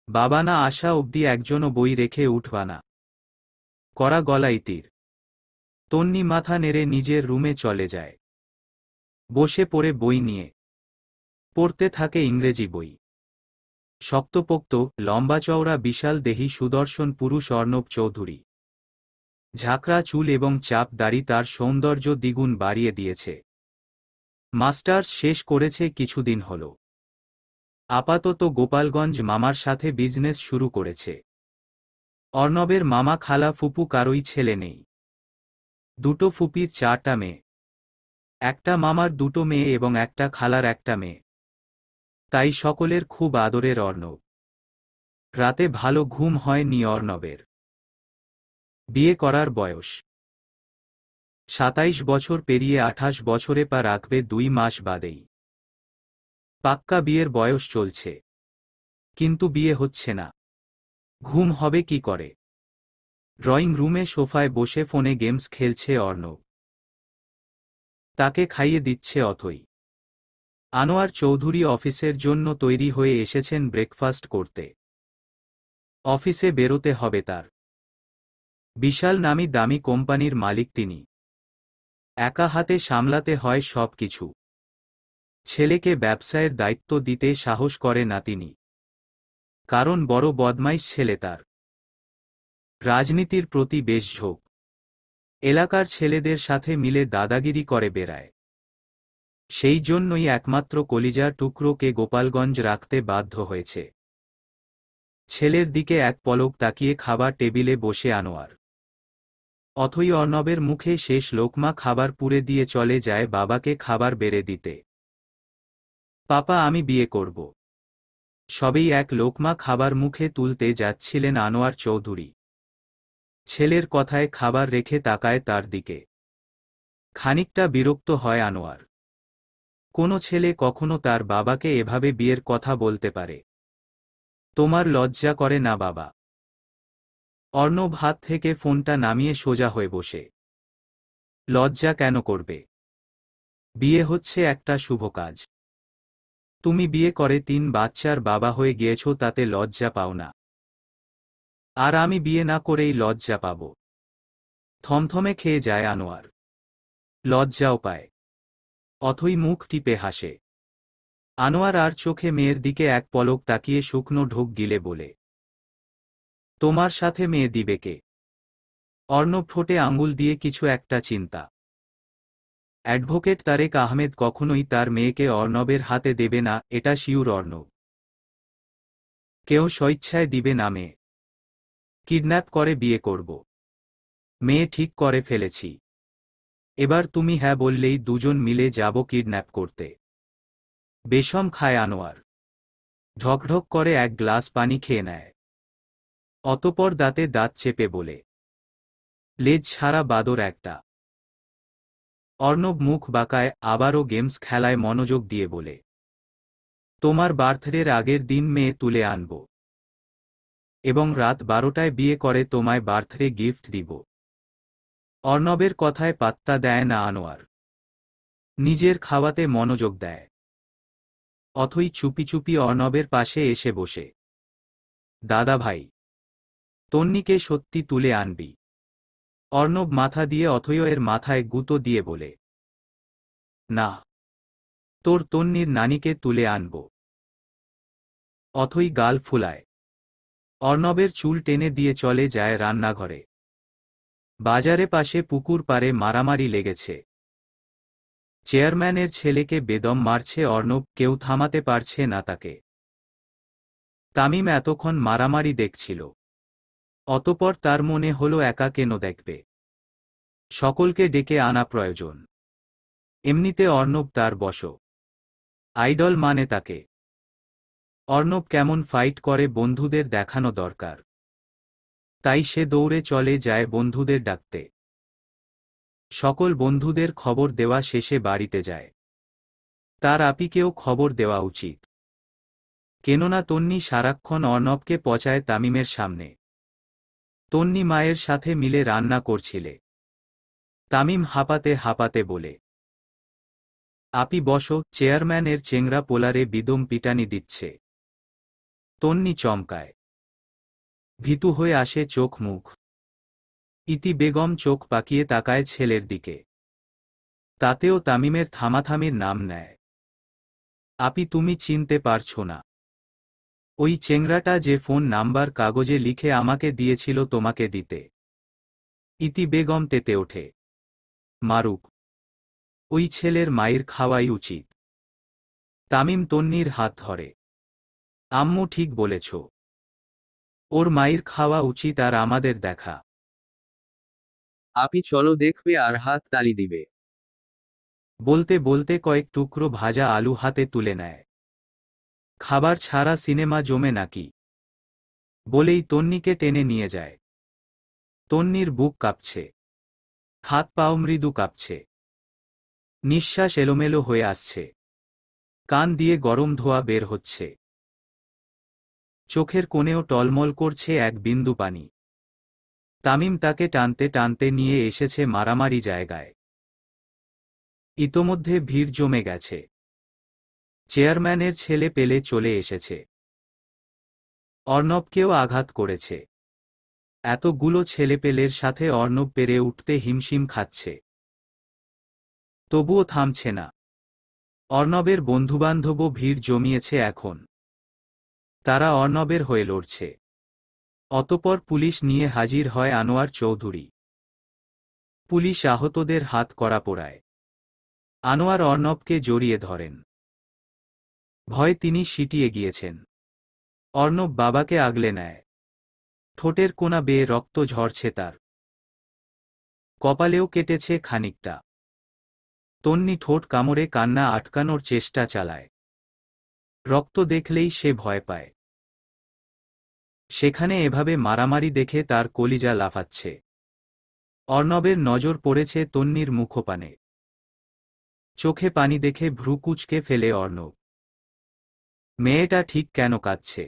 বাবা না আসা অবধি একজনও বই রেখে উঠবা না। কড়া গলা ইতির। তন্নি মাথা নেড়ে নিজের রুমে চলে যায়। বসে পড়ে বই নিয়ে পড়তে থাকে ইংরেজি বই। শক্তপোক্ত, লম্বা চওড়া বিশাল দেহী সুদর্শন পুরুষ অর্ণব চৌধুরী। ঝাঁকড়া চুল এবং চাপ দাড়ি তার সৌন্দর্য দ্বিগুণ বাড়িয়ে দিয়েছে। মাস্টার্স শেষ করেছে কিছুদিন হল। আপাতত গোপালগঞ্জ মামার সাথে বিজনেস শুরু করেছে। অর্ণবের মামা খালা ফুপু কারোই ছেলে নেই। দুটো ফুপির 4টা মেয়ে। একটা মামার 2টো মেয়ে এবং একটা খালার একটা মেয়ে। তাই সকলের খুব আদরের অর্ণব। রাতে ভালো ঘুম হয়নি অর্ণবের। বিয়ে করার বয়স 27 বছর পেরিয়ে 28 বছরে পা রাখবে 2 মাস বাদেই। পাক্কা বিয়ের বয়স চলছে, কিন্তু বিয়ে হচ্ছে না। ঘুম হবে কি করে? ড্রয়িং রুমে সোফায় বসে ফোনে গেমস খেলছে অর্ণব। তাকে খাইয়ে দিচ্ছে অথই। আনোয়ার চৌধুরী অফিসের জন্য তৈরি হয়ে এসেছেন ব্রেকফাস্ট করতে। অফিসে বেরোতে হবে তার। বিশাল নামি দামি কোম্পানির মালিক তিনি। একা হাতে সামলাতে হয় সবকিছু। ছেলেকে ব্যবসায়ের দায়িত্ব দিতে সাহস করে না তিনি, কারণ বড় বদমাইশ ছেলে তার। রাজনীতির প্রতি বেশ ঝোঁক। এলাকার ছেলেদের সাথে মিলে দাদাগিরি করে বেড়ায়। সেই জন্যই একমাত্র কলিজার টুকরোকে গোপালগঞ্জ রাখতে বাধ্য হয়েছে। ছেলের দিকে এক পলক তাকিয়ে খাবার টেবিলে বসে আনোয়ার। অথই অর্ণবের মুখে শেষ লোকমা খাবার পুরে দিয়ে চলে যায় বাবাকে খাবার বেড়ে দিতে। পাপা, আমি বিয়ে করব। সবেই এক লোকমা খাবার মুখে তুলতে যাচ্ছিলেন আনোয়ার চৌধুরী। ছেলের কথায় খাবার রেখে তাকায় তার দিকে। খানিকটা বিরক্ত হয় আনোয়ার। কোনো ছেলে কখনো তার বাবাকে এভাবে বিয়ের কথা বলতে পারে? তোমার লজ্জা করে না বাবা? অর্ণব হাত থেকে ফোনটা নামিয়ে সোজা হয়ে বসে। লজ্জা কেন করবে? বিয়ে হচ্ছে একটা শুভ কাজ। তুমি বিয়ে করে 3 বাচ্চার বাবা হয়ে গিয়েছ, তাতে লজ্জা পাও না? আর আমি বিয়ে না করেই লজ্জা পাব? থমথমে খেয়ে যায় আনোয়ার। লজ্জাও পায়। অথই মুখ টিপে হাসে। আনোয়ার আর চোখে মেয়ের দিকে এক পলক তাকিয়ে শুকনো ঢোক গিলে বলে, তোমার সাথে মেয়ে দিবে কে? অর্ণব ঠোঁটে আঙুল দিয়ে কিছু একটা চিন্তা। অ্যাডভোকেট তারেক আহমেদ কখনোই তার মেয়েকে অর্ণবের হাতে দেবে না, এটা শিউর অর্ণব। কেউ স্বইচ্ছায় দিবে না মেয়ে। কিডন্যাপ করে বিয়ে করব। মেয়ে ঠিক করে ফেলেছি। এবার তুমি হ্যাঁ বললেই দুজন মিলে যাব কিডন্যাপ করতে। বেশম খায় আনোয়ার। ঢকঢক করে এক গ্লাস পানি খেয়ে নেয়। অতপর দাঁতে দাঁত চেপে বলে, লেজ ছাড়া বাদর একটা। অর্ণব মুখ বাঁকায়, আবারও গেমস খেলায় মনোযোগ দিয়ে বলে, তোমার বার্থডের আগের দিন মেয়ে তুলে আনব এবং রাত 12টায় বিয়ে করে তোমায় বার্থডে গিফট দিব। অর্ণবের কথায় পাত্তা দেয় না আনোয়ার। নিজের খাওয়াতে মনোযোগ দেয়। অথই চুপি চুপি অর্ণবের পাশে এসে বসে। দাদা ভাই, তন্নিকে সত্যি তুলে আনবি? অর্ণব মাথা দিয়ে অথয়ের মাথায় গুঁতো দিয়ে বলে, না, তোর তন্নির নানিকে তুলে আনব। অথই গাল ফুলায়। অর্ণবের চুল টেনে দিয়ে চলে যায় রান্নাঘরে। বাজারে পাশে পুকুর পাড়ে মারামারি লেগেছে। চেয়ারম্যানের ছেলেকে বেদম মারছে অর্ণব, কেউ থামাতে পারছে না তাকে। তামিম এতক্ষণ মারামারি দেখছিল। অতপর তার মনে হলো একা কেন দেখবে, সকলকে ডেকে আনা প্রয়োজন। এমনিতে অর্ণব তার বশ। আইডল মানে তাকে। অর্ণব কেমন ফাইট করে বন্ধুদের দেখানো দরকার। তাই সে দৌড়ে চলে যায় বন্ধুদের ডাকতে। সকল বন্ধুদের খবর দেওয়া শেষে বাড়িতে যায়। তার আপিকেও খবর দেওয়া উচিত। কেননা তন্নি সারাক্ষণ অর্ণবকে পচায় তামিমের সামনে। তন্নি মায়ের সাথে মিলে রান্না করছিলে। তামিম হাঁপাতে হাঁপাতে বলে, আপি বসো, চেয়ারম্যানের চেংরা পোলারে বিদম পিটানি দিচ্ছে। তন্নি চমকায়। ভীতু হয়ে আসে চোখ মুখ। ইতি বেগম চোখ পাকিয়ে তাকায় ছেলের দিকে। তাতেও তামিমের থামাথামির নাম নেয়। আপি, তুমি চিনতে পারছো না? ওই চেংরাটা যে ফোন নাম্বার কাগজে লিখে আমাকে দিয়েছিল তোমাকে দিতে। ইতি বেগম তেতে ওঠে। মারুক, ওই ছেলের মায়ের খাওয়াই উচিত। তামিম তন্নির হাত ধরে। আম্মু ঠিক বলেছ, ওর মায়ের খাওয়া উচিত আর আমাদের দেখা। আপি চলো দেখবে আর হাত তালি দিবে। বলতে বলতে কয়েক টুকরো ভাজা আলু হাতে তুলে নেয়। খাবার ছাড়া সিনেমা জমে নাকি? বলেই তন্নিকে টেনে নিয়ে যায়। তন্নির বুক কাঁপছে। হাত পাও মৃদু কাঁপছে। নিঃশ্বাস এলোমেলো হয়ে আসছে। কান দিয়ে গরম ধোঁয়া বের হচ্ছে। চোখের কোণেও টলমল করছে এক বিন্দু পানি। তামিম তাকে টানতে টানতে নিয়ে এসেছে মারামারি জায়গায়। ইতোমধ্যে ভিড় জমে গেছে। চেয়ারম্যানের ছেলে পেলে চলে এসেছে। অর্ণবকেও আঘাত করেছে। এতগুলো ছেলেপেলের সাথে অর্ণব পেরে উঠতে হিমশিম খাচ্ছে। তবুও থামছে না। অর্ণবের বন্ধুবান্ধবও ভিড় জমিয়েছে এখন। তারা অর্ণবের হয়ে লড়ছে। অতঃপর পুলিশ নিয়ে হাজির হয় আনোয়ার চৌধুরী। পুলিশ আহতদের হাত কড়া পোড়ায়। আনোয়ার অর্ণবকে জড়িয়ে ধরেন। ভয়ে তিনি সিটিয়ে গিয়েছেন। অর্ণব বাবাকে আগলে নেয়। ঠোঁটের কোণা বেয়ে রক্ত ঝরছে তার। কপালেও কেটেছে খানিকটা। তন্নি ঠোঁট কামড়ে কান্না আটকানোর চেষ্টা চালায়। রক্ত দেখলেই সে ভয় পায়। সেখানে এভাবে মারামারি দেখে তার কলিজা লাফাচ্ছে। অর্ণবের নজর পড়েছে তন্নির মুখপানে। চোখে পানি দেখে ভ্রু কুঁচকে ফেলে অর্ণব। মেয়েটা ঠিক কেন কাঁদছে?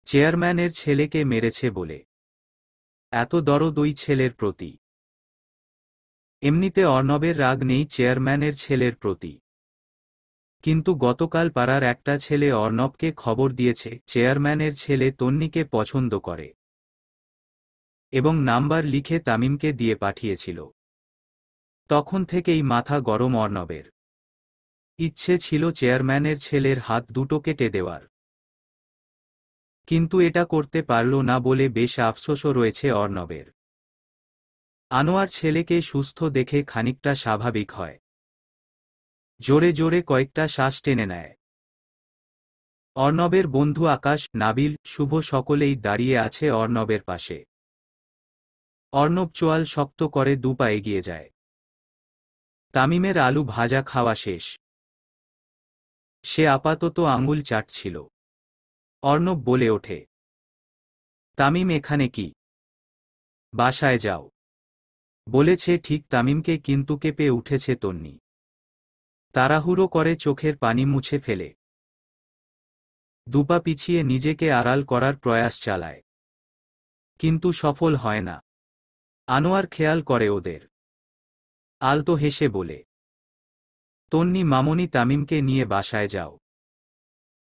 চেয়ারম্যানের ছেলেকে মেরেছে বলে এত দরদ ওই ছেলের প্রতি? এমনিতে অর্ণবের রাগ নেই চেয়ারম্যানের ছেলের প্রতি, কিন্তু গতকাল পাড়ার একটা ছেলে অর্ণবকে খবর দিয়েছে চেয়ারম্যানের ছেলে তন্নিকে পছন্দ করে, এবং নাম্বার লিখে তামিমকে দিয়ে পাঠিয়েছিল। তখন থেকেই মাথা গরম অর্ণবের। ইচ্ছে ছিল চেয়ারম্যানের ছেলের হাত দুটো কেটে দেওয়ার, কিন্তু এটা করতে পারল না বলে বেশ আফসোসও রয়েছে অর্ণবের। আনোয়ার ছেলেকে সুস্থ দেখে খানিকটা স্বাভাবিক হয়। জোরে জোরে কয়েকটা শ্বাস টেনে নেয়। অর্ণবের বন্ধু আকাশ, নাবিল, শুভ সকলেই দাঁড়িয়ে আছে অর্ণবের পাশে। অর্ণব চোয়াল শক্ত করে দুপা এগিয়ে যায়। তামিমের আলু ভাজা খাওয়া শেষ। সে আপাতত আঙুল চাটছিল। অর্ণব বলে ওঠে, তামিম এখানে কি? বাসায় যাও বলেছে ঠিক তামিমকে, কিন্তু কেঁপে উঠেছে তন্নি। তাড়াহুড়ো করে চোখের পানি মুছে ফেলে দুপা পিছিয়ে নিজেকে আড়াল করার প্রয়াস চালায়, কিন্তু সফল হয় না। আনোয়ার খেয়াল করে ওদের। আলতো হেসে বলে, তন্নি মামনি তামিমকে নিয়ে বাসায় যাও।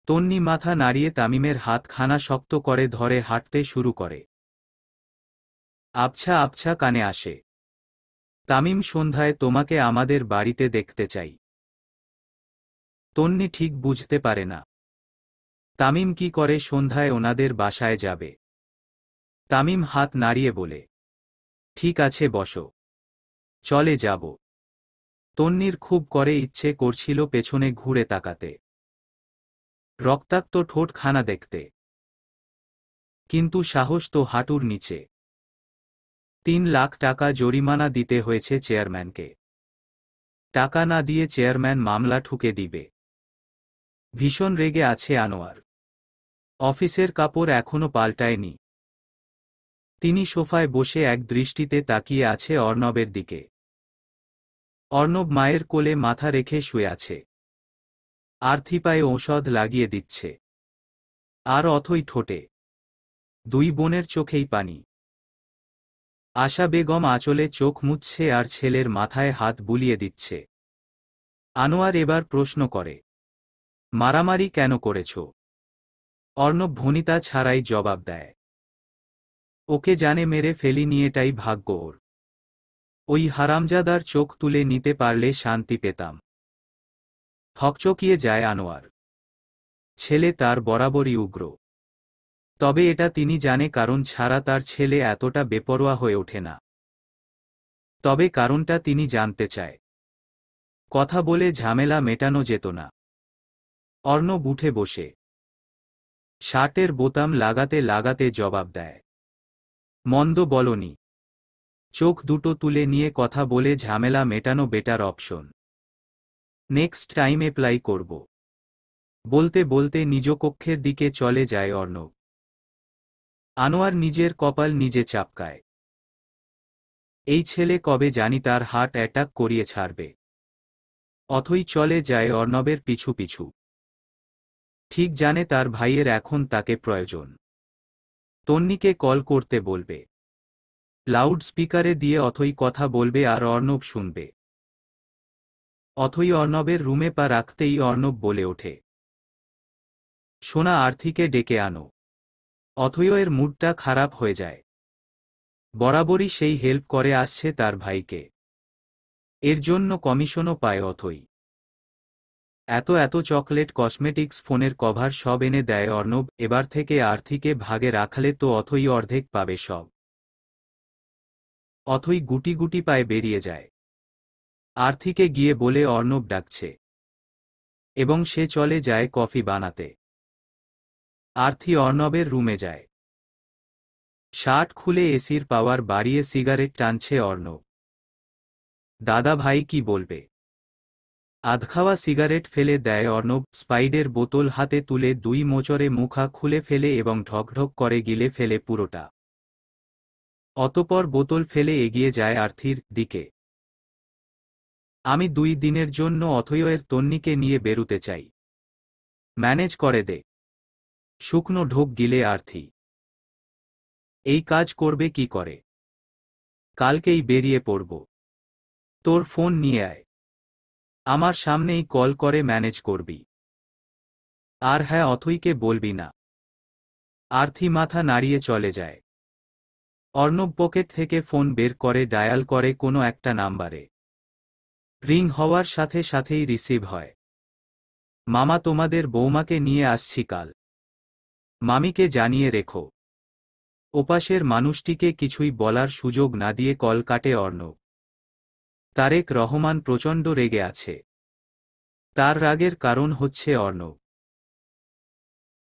তন্নি মাথা নাড়িয়ে তামিমের হাত খানা শক্ত করে ধরে হাঁটতে শুরু করে। আবছা আবছা কানে আসে, তামিম সন্ধ্যায় তোমাকে আমাদের বাড়িতে দেখতে চাই। তন্নি ঠিক বুঝতে পারে না তামিম কি করে সন্ধ্যায় ওনাদের বাসায় যাবে। তামিম হাত নাড়িয়ে বলে, ঠিক আছে বসো, চলে যাব। তন্নির খুব করে ইচ্ছে করছিল পেছনে ঘুরে তাকাতে, রক্তাক্ত ঠোঁট খানা দেখতে, কিন্তু সাহস তো হাঁটুর নিচে। 3 লাখ টাকা জরিমানা দিতে হয়েছে চেয়ারম্যানকে। টাকা না দিয়ে চেয়ারম্যান মামলা ঠুকে দিবে। ভীষণ রেগে আছে আনোয়ার। অফিসের কাপড় এখনো পাল্টায়নি। তিনি সোফায় বসে এক দৃষ্টিতে তাকিয়ে আছে অর্ণবের দিকে। অর্ণব মায়ের কোলে মাথা রেখে শুয়ে আছে। আর্থি পায়ে ঔষধ লাগিয়ে দিচ্ছে। আর অথই ঠোঁটে। দুই বোনের চোখেই পানি। আশা বেগম আঁচলে চোখ মুছছে আর ছেলের মাথায় হাত বুলিয়ে দিচ্ছে। আনোয়ার এবার প্রশ্ন করে, মারামারি কেন করেছ? অর্ণব ভনিতা ছাড়াই জবাব দেয়, ওকে জানে মেরে ফেলিনি, এটাই ভাগ্য ওর। ওই হারামজাদার চোখ তুলে নিতে পারলে শান্তি পেতাম। হকচকিয়ে যায় আনোয়ার। ছেলে তার বরাবরই উগ্র। তবে এটা তিনি জানে কারণ ছাড়া তার ছেলে এতটা বেপরোয়া হয়ে ওঠে না। তবে কারণটা তিনি জানতে চায়। কথা বলে ঝামেলা মেটানো যেত না। অর্ণব উঠে বসে শার্টের বোতাম লাগাতে লাগাতে জবাব দেয়, মন্দ বলনি। চোখ দুটো তুলে নিয়ে কথা বলে ঝামেলা মেটানো better option. Next time apply করব। বলতে বলতে নিজ কক্ষের দিকে চলে যায় অর্ণব। আনোয়ার নিজের কপাল নিজে চাপকায়। এই ছেলে কবে জানি তার হার্ট অ্যাটাক করিয়ে ছাড়বে। অথই চলে যায় অর্ণবের পিছু পিছু। ঠিক জানে তার ভাইয়ের এখন তাকে প্রয়োজন। তন্নিকে কল করতে বলবে। লাউড স্পিকারে দিয়ে অথই কথা বলবে আর অর্ণব শুনবে। অথই অর্ণবের রুমে পা রাখতেই অর্ণব বলে ওঠে, সোনা আর্থিকে ডেকে আনো। অথইয়ের মুডটা খারাপ হয়ে যায়। বরাবরই সেই হেল্প করে আসছে তার ভাইকে। এর জন্য কমিশনও পায় অথই। এত চকলেট, কসমেটিক্স, ফোনের কভার সব এনে দেয় অর্ণব। এবার থেকে আর্থিকে ভাগে রাখলে তো অথই অর্ধেক পাবে সব। অথই গুটি গুটি পায়ে বেরিয়ে যায়। আর্থিকে গিয়ে বলে অর্ণব ডাকছে, এবং সে চলে যায় কফি বানাতে। আর্থি অর্ণবের রুমে যায়। শার্ট খুলে এসির পাওয়ার বাড়িয়ে সিগারেট টানছে অর্ণব। দাদা ভাই কি বলবে? আধখাওয়া সিগারেট ফেলে দেয় অর্ণব। স্পাইডের বোতল হাতে তুলে 2 মোচড়ে মুখা খুলে ফেলে এবং ঢকঢক করে গিলে ফেলে পুরোটা। অতপর বোতল ফেলে এগিয়ে যায় আর্থির দিকে। আমি 2 দিনের জন্য অথয়ের তন্নিকে নিয়ে বেরুতে চাই। ম্যানেজ করে দে। শুকনো ঢোক গিলে আর্থি। এই কাজ করবে কি করে? কালকেই বেরিয়ে পড়ব। তোর ফোন নিয়ে আয়। আমার সামনেই কল করে ম্যানেজ করবি। আর হ্যাঁ, অথইকে বলবি না। আর্থি মাথা নাড়িয়ে চলে যায়। অর্ণব পকেট থেকে ফোন বের করে ডায়াল করে কোনো একটা নাম্বারে। রিং হওয়ার সাথে সাথেই রিসিভ হয়। মামা, তোমাদের বৌমাকে নিয়ে আসছি কাল। মামিকে জানিয়ে রেখো। ওপাশের মানুষটিকে কিছুই বলার সুযোগ না দিয়ে কল কাটে অর্ণব। তারেক রহমান প্রচণ্ড রেগে আছে। তার রাগের কারণ হচ্ছে অর্ণব।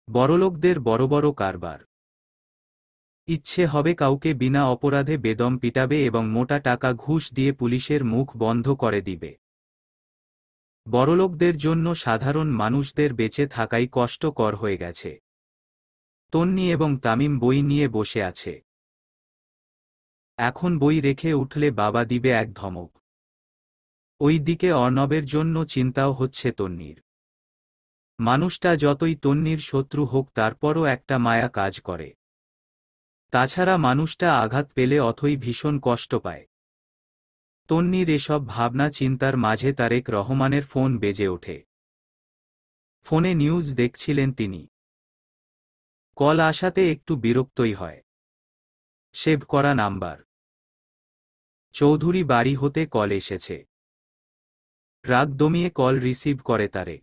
বড়লোকদের বড় বড় কারবার। ইচ্ছে হবে কাউকে বিনা অপরাধে বেদম পিটাবে এবং মোটা টাকা ঘুষ দিয়ে পুলিশের মুখ বন্ধ করে দিবে। বড়লোকদের জন্য সাধারণ মানুষদের বেঁচে থাকাই কষ্টকর হয়ে গেছে। তন্নি এবং তামিম বই নিয়ে বসে আছে। এখন বই রেখে উঠলে বাবা দিবে এক ধমক। ওই দিকে অর্ণবের জন্য চিন্তাও হচ্ছে তন্নির। মানুষটা যতই তন্নির শত্রু হোক, তারপরও একটা মায়া কাজ করে। তাছাড়া মানুষটা আঘাত পেলে অথই ভীষণ কষ্ট পায়। তন্নির এসব ভাবনা চিন্তার মাঝে তারেক রহমানের ফোন বেজে ওঠে। ফোনে নিউজ দেখছিলেন তিনি। কল আসাতে একটু বিরক্তই হয়। সেভ করা নাম্বার। চৌধুরী বাড়ি হতে কল এসেছে। রাগ দমিয়ে কল রিসিভ করে তারেক।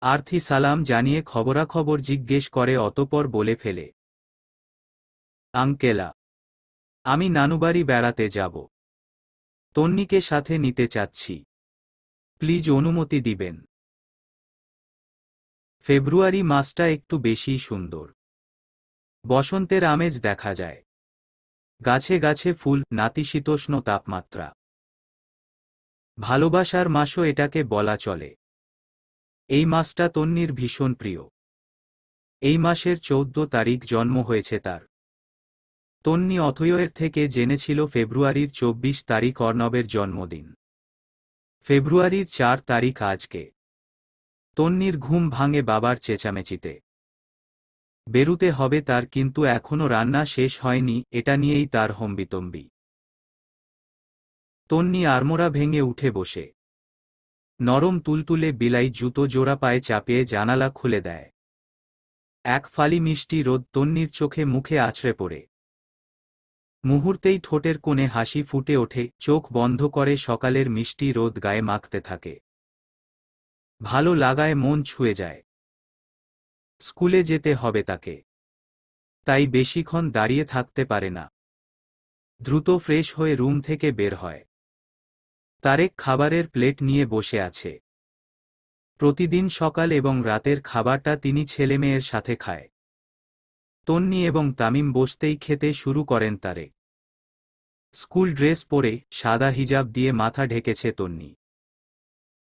আর্থি সালাম জানিয়ে খবরাখবর জিজ্ঞেস করে, অতপর বলে ফেলে, আঙ্কেলা, আমি নানুবাড়ি বেড়াতে যাব। তন্নিকে সাথে নিতে চাচ্ছি। প্লিজ অনুমতি দিবেন। ফেব্রুয়ারি মাসটা একটু বেশিই সুন্দর। বসন্তের আমেজ দেখা যায়। গাছে গাছে ফুল, নাতিশীতোষ্ণ তাপমাত্রা। ভালোবাসার মাসও এটাকে বলা চলে। এই মাসটা তন্নির ভীষণ প্রিয়। এই মাসের 14 তারিখ জন্ম হয়েছে তার। তন্নি অথয়ের থেকে জেনেছিল ফেব্রুয়ারির 24 তারিখ অর্ণবের জন্মদিন। ফেব্রুয়ারির 4 তারিখ আজকে। তন্নির ঘুম ভাঙে বাবার চেঁচামেচিতে। বেরুতে হবে তার, কিন্তু এখনো রান্না শেষ হয়নি, এটা নিয়েই তার হম্বিতম্বি। তন্নি আড়মোড়া ভেঙে উঠে বসে। নরম তুলতুলে বিলাই জুতো জোড়া পায়ে চাপিয়ে জানালা খুলে দেয়। এক ফালি মিষ্টি রোদ তন্নির চোখে মুখে আছড়ে পড়ে। মুহূর্তেই ঠোঁটের কোণে হাসি ফুটে ওঠে, চোখ বন্ধ করে সকালের মিষ্টি রোদ গায়ে মাখতে থাকে। ভালো লাগায় মন ছুঁয়ে যায়। স্কুলে যেতে হবে তাকে। তাই বেশিক্ষণ দাঁড়িয়ে থাকতে পারে না। দ্রুত ফ্রেশ হয়ে রুম থেকে বের হয়। তারেক খাবারের প্লেট নিয়ে বসে আছে। প্রতিদিন সকাল এবং রাতের খাবারটা তিনি ছেলেমেয়ের সাথে খায়। তন্নি এবং তামিম বসতেই খেতে শুরু করেন তারেক। স্কুল ড্রেস পরে, সাদা হিজাব দিয়ে মাথা ঢেকেছে তন্নি।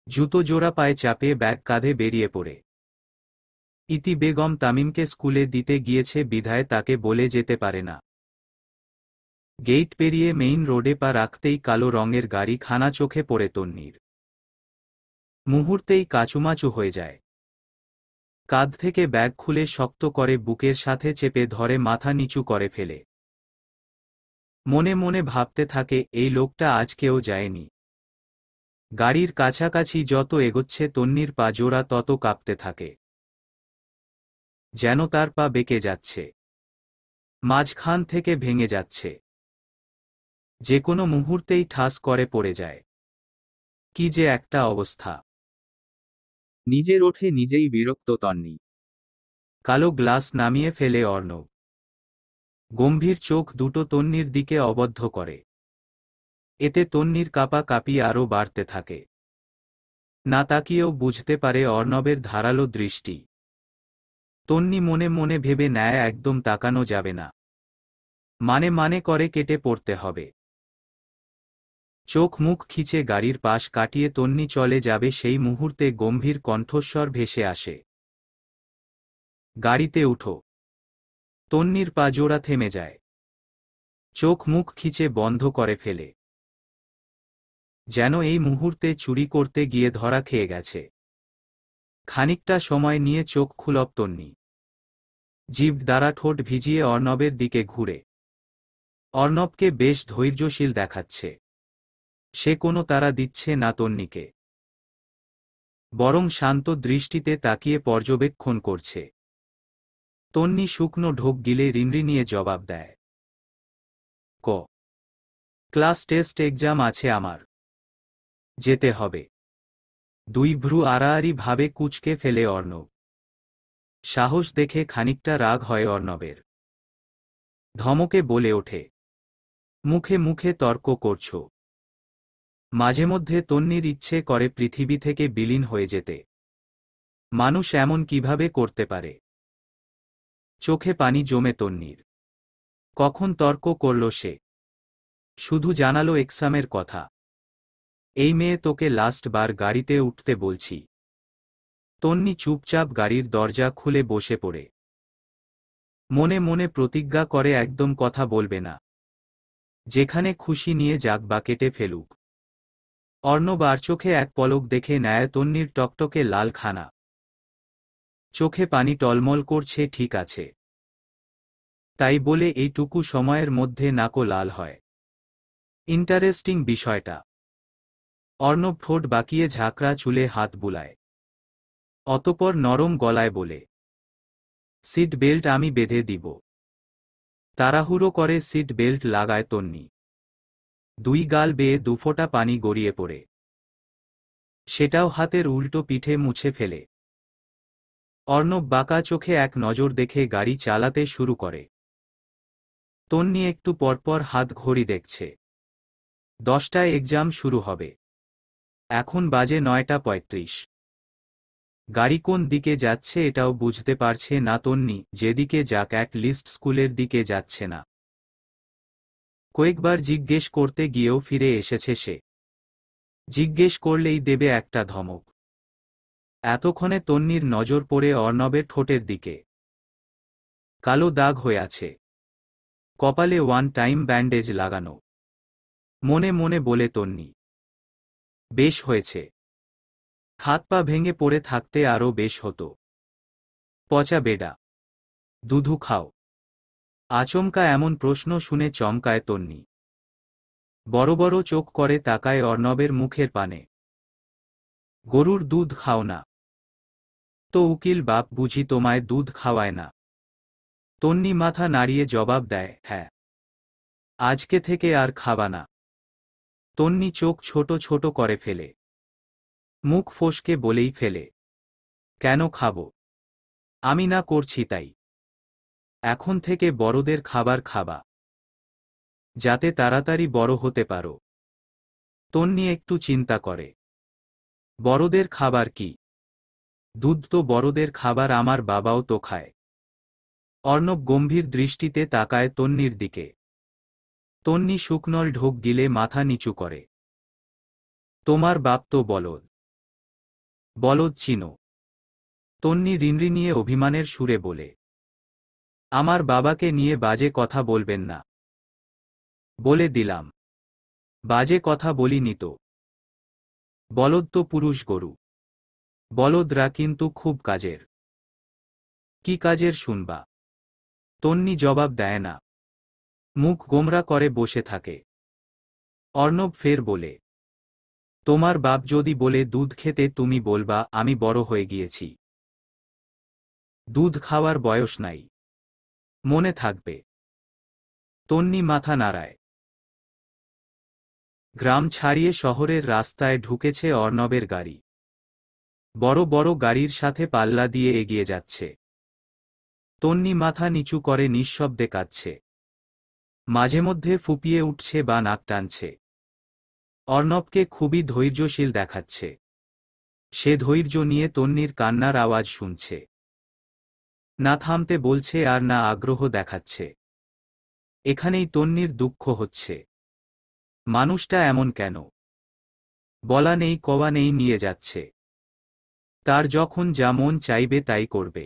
জুতো জোড়া পায়ে চাপে ব্যাগ কাঁধে বেরিয়ে পড়ে। ইতি বেগম তামিমকে স্কুলে দিতে গিয়েছে বিধায় তাকে বলে যেতে পারে না। গেট পেরিয়ে মেইন রোডে পা রাখতেই কালো রঙের গাড়ি খানা চোখে পড়ে তন্নির। মুহূর্তেই কাচুমাচু হয়ে যায়। কাঁধ থেকে ব্যাগ খুলে শক্ত করে বুকের সাথে চেপে ধরে মাথা নিচু করে ফেলে। মনে মনে ভাবতে থাকে, এই লোকটা আজকেও যায়নি। গাড়ির কাছাকাছি যত এগোচ্ছে তন্নির পা জোড়া তত কাঁপতে থাকে। যেন তার পা বেঁকে যাচ্ছে, মাঝখান থেকে ভেঙে যাচ্ছে। যে কোনো মুহূর্তেই ঠাস করে পড়ে যায়। কি যে একটা অবস্থা! নিজের ওঠে নিজেই বিরক্ত তন্নি। কালো গ্লাস নামিয়ে ফেলে অর্ণব। গম্ভীর চোখ দুটো তন্নির দিকে অবদ্ধ করে। এতে তন্নির কাঁপাকাঁপি আরও বাড়তে থাকে। না তাকিয়েও বুঝতে পারে অর্ণবের ধারালো দৃষ্টি। তন্নি মনে মনে ভেবে নেয় একদম তাকানো যাবে না। মানে মানে করে কেটে পড়তে হবে। চোখ মুখ খিচে গাড়ির পাশ কাটিয়ে তন্নি চলে যাবে সেই মুহূর্তে গম্ভীর কণ্ঠস্বর ভেসে আসে। গাড়িতে উঠো। তন্নির পা জোড়া থেমে যায়। চোখ মুখ খিচে বন্ধ করে ফেলে। যেন এই মুহূর্তে চুরি করতে গিয়ে ধরা খেয়ে গেছে। খানিকটা সময় নিয়ে চোখ খুলব তন্নি। জিভ দ্বারা ঠোঁট ভিজিয়ে অর্ণবের দিকে ঘুরে। অর্ণবকে বেশ ধৈর্যশীল দেখাচ্ছে। সে কোনো তাড়া দিচ্ছে না তন্নিকে। বরং শান্ত দৃষ্টিতে তাকিয়ে পর্যবেক্ষণ করছে। তন্নি শুকনো ঢোক গিলে রিনরিনিয়ে জবাব দেয়। ক ক্লাস টেস্ট এক্সাম আছে আমার। যেতে হবে। দুই ভ্রু আড়াআড়ি ভাবে কুঁচকে ফেলে অর্ণব। সাহস দেখে খানিকটা রাগ হয় অর্ণবের। ধমকে বলে ওঠে, মুখে মুখে তর্ক করছো। মাঝে মধ্যে তন্নির ইচ্ছে করে পৃথিবী থেকে বিলীন হয়ে যেতে। মানুষ এমন কিভাবে করতে পারে? চোখে পানি জমে তন্নির। কখন তর্ক করল সে? শুধু জানালো এক্সামের কথা। এই মেয়ে তোকে লাস্ট বার গাড়িতে উঠতে বলছি। তন্নি চুপচাপ গাড়ির দরজা খুলে বসে পড়ে। মনে মনে প্রতিজ্ঞা করে একদম কথা বলবে না। যেখানে খুশি নিয়ে যাক বা কেটে ফেলুক। অর্ণব আর চোখে এক পলক দেখে নেয় তন্নির টকটকে লাল খানা। চোখে পানি টলমল করছে ঠিক আছে। তাই বলে এইটুকু সময়ের মধ্যে নাকও লাল হয়। ইন্টারেস্টিং বিষয়টা। অর্ণব ঠোঁট বাঁকিয়ে ঝাঁকড়া চুলে হাত বুলায়। অতপর নরম গলায় বলে, সিট বেল্ট আমি বেঁধে দিব। তাড়াহুড়ো করে সিট বেল্ট লাগায় তন্নি। দুই গাল বেয়ে দুফোঁটা পানি গড়িয়ে পড়ে। সেটাও হাতের উল্টো পিঠে মুছে ফেলে। অর্ণব বাঁকা চোখে এক নজর দেখে গাড়ি চালাতে শুরু করে। তন্নি একটু পরপর হাত ঘড়ি দেখছে। 10টায় এক্সাম শুরু হবে। এখন বাজে 9:35। গাড়ি কোন দিকে যাচ্ছে এটাও বুঝতে পারছে না তন্নি। যেদিকে যাক অ্যাট লিস্ট স্কুলের দিকে যাচ্ছে না। কয়েকবার জিজ্ঞেস করতে গিয়েও ফিরে এসেছে সে। জিজ্ঞেস করলেই দেবে একটা ধমক। এতক্ষণে তন্নির নজর পড়ে অর্ণবের ঠোঁটের দিকে। কালো দাগ হয়ে আছে। কপালে ওয়ান টাইম ব্যান্ডেজ লাগানো। মনে মনে বলে তন্নি, বেশ হয়েছে। হাত পা ভেঙে পড়ে থাকতে আরও বেশ হতো। পচা বেডা। দুধু খাও। আচমকা এমন প্রশ্ন শুনে চমকায় তন্নি। বড় বড় চোখ করে তাকায় অর্ণবের মুখের পানে। গরুর দুধ খাও না? তো উকিল বাপ বুঝি তোমায় দুধ খাওয়ায় না? তন্নি মাথা নাড়িয়ে জবাব দেয়, হ্যাঁ। আজকে থেকে আর খাবা না। তন্নি চোখ ছোট ছোট করে ফেলে। মুখ ফসকে বলেই ফেলে, কেন খাবো? আমি না করছি তাই। এখন থেকে বড়দের খাবার খাবা। যাতে তাড়াতাড়ি বড় হতে পারো। তন্নি একটু চিন্তা করে। বড়দের খাবার কি? দুধ তো বড়দের খাবার, আমার বাবাও তো খায়। অর্ণব গম্ভীর দৃষ্টিতে তাকায় তন্নির দিকে। তন্নি শুকনল ঢোক গিলে মাথা নিচু করে। তোমার বাপ তো বলদ। বলদ চিনো? তন্নি রিনরিনিয়ে অভিমানের সুরে বলে। আমার বাবাকে নিয়ে বাজে কথা বলবেন না। বলে দিলাম। বাজে কথা বলিনি তো। বলদ তো পুরুষ গরু। বলদরা কিন্তু খুব কাজের। কি কাজের শুনবা? তন্নি জবাব দেয় না। মুখ গোমরা করে বসে থাকে। অর্ণব ফের বলে, তোমার বাপ যদি বলে দুধ খেতে তুমি বলবা আমি বড় হয়ে গিয়েছি। দুধ খাওয়ার বয়স নাই। মনে থাকবে। তন্নি মাথা নাড়ায়। গ্রাম ছাড়িয়ে শহরের রাস্তায় ঢুকেছে অর্ণবের গাড়ি। বড় বড় গাড়ির সাথে পাল্লা দিয়ে এগিয়ে যাচ্ছে। তন্নি মাথা নিচু করে নিঃশব্দে কাঁদছে। মাঝে মধ্যে ফুপিয়ে উঠছে বা নাক টানছে। অর্ণবকে খুবই ধৈর্যশীল দেখাচ্ছে। সে ধৈর্য নিয়ে তন্নির কান্নার আওয়াজ শুনছে। না থামতে বলছে আর না আগ্রহ দেখাচ্ছে। এখানেই তন্নির দুঃখ হচ্ছে। মানুষটা এমন কেন? বলা নেই কওয়া নেই, নিয়ে যাচ্ছে। তার যখন যা মন চাইবে তাই করবে।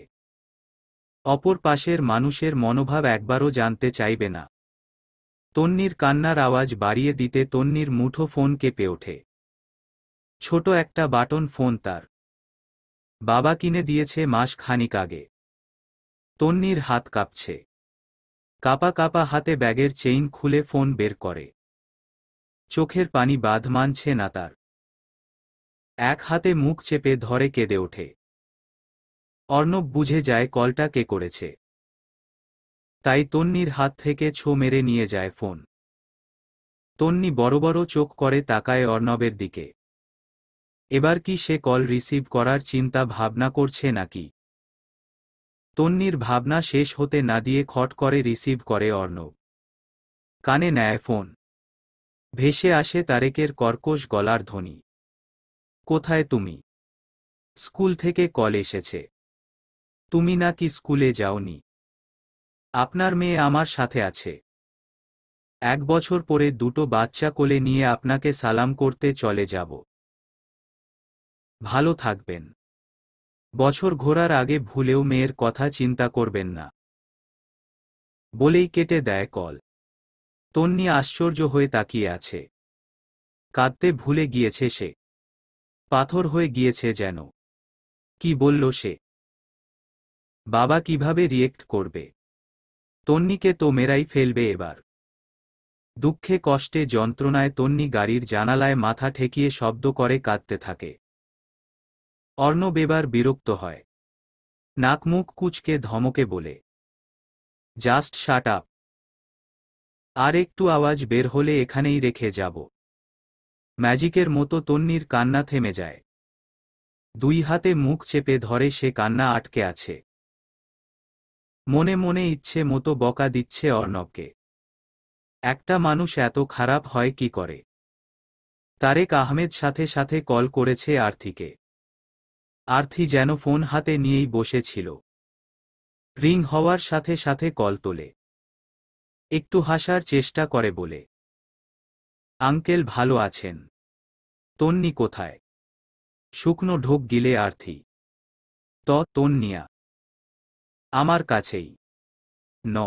অপর পাশের মানুষের মনোভাব একবারও জানতে চাইবে না। তন্নির কান্নার আওয়াজ বাড়িয়ে দিতে তন্নির মুঠো ফোন কেঁপে ওঠে। ছোট একটা বাটন ফোন তার। বাবা কিনে দিয়েছে মাস খানিক আগে। তন্নির হাত কাঁপছে। কাঁপা কাঁপা হাতে ব্যাগের চেইন খুলে ফোন বের করে। চোখের পানি বাঁধ মানছে না তার। এক হাতে মুখ চেপে ধরে কেঁদে ওঠে। অর্ণব বুঝে যায় কলটা কে করেছে। তাই তন্নির হাত থেকে ছো মেরে নিয়ে যায় ফোন। তন্নি বড় বড় চোখ করে তাকায় অর্ণবের দিকে। এবার কি সে কল রিসিভ করার চিন্তা ভাবনা করছে নাকি? তন্নির ভাবনা শেষ হতে না দিয়ে খট করে রিসিভ করে অর্ণব। কানে নেয় ফোন। ভেসে আসে তারেকের কর্কশ গলার ধ্বনি। কোথায় তুমি? স্কুল থেকে কল এসেছে। তুমি নাকি স্কুলে যাওনি? আপনার মেয়ে আমার সাথে আছে। 1 বছর পরে দুটো বাচ্চা কোলে নিয়ে আপনাকে সালাম করতে চলে যাব। ভালো থাকবেন। বছর ঘোরার আগে ভুলেও মেয়ের কথা চিন্তা করবেন না। বলেই কেটে দেয় কল। তন্নি আশ্চর্য হয়ে তাকিয়ে আছে। কাঁদতে ভুলে গিয়েছে সে। পাথর হয়ে গিয়েছে যেন। কি বলল সে? বাবা কিভাবে রিয়েক্ট করবে? তন্নিকে তো মেরাই ফেলবে এবার। দুঃখে কষ্টে যন্ত্রণায় তন্নি গাড়ির জানালায় মাথা ঠেকিয়ে শব্দ করে কাঁদতে থাকে। অর্ণব এবার বিরক্ত হয়। নাক মুখ কুঁচকে ধমকে বলে, জাস্ট শাট আপ। আর একটু আওয়াজ বের হলে এখানেই রেখে যাব। ম্যাজিকের মতো তন্নির কান্না থেমে যায়। দুই হাতে মুখ চেপে ধরে সে কান্না আটকে আছে। মনে মনে ইচ্ছে মতো বকা দিচ্ছে অর্ণবকে। একটা মানুষ এত খারাপ হয় কি করে? তারেক আহমেদ সাথে সাথে কল করেছে আর্থিকে। আর্থি যেন ফোন হাতে নিয়েই বসেছিল। রিং হওয়ার সাথে সাথে কল তোলে। একটু হাসার চেষ্টা করে বলে, আঙ্কেল ভালো আছেন? তন্নি কোথায়? শুকনো ঢোক গিলে আর্থি। তন্নিয়া আমার কাছেই। ন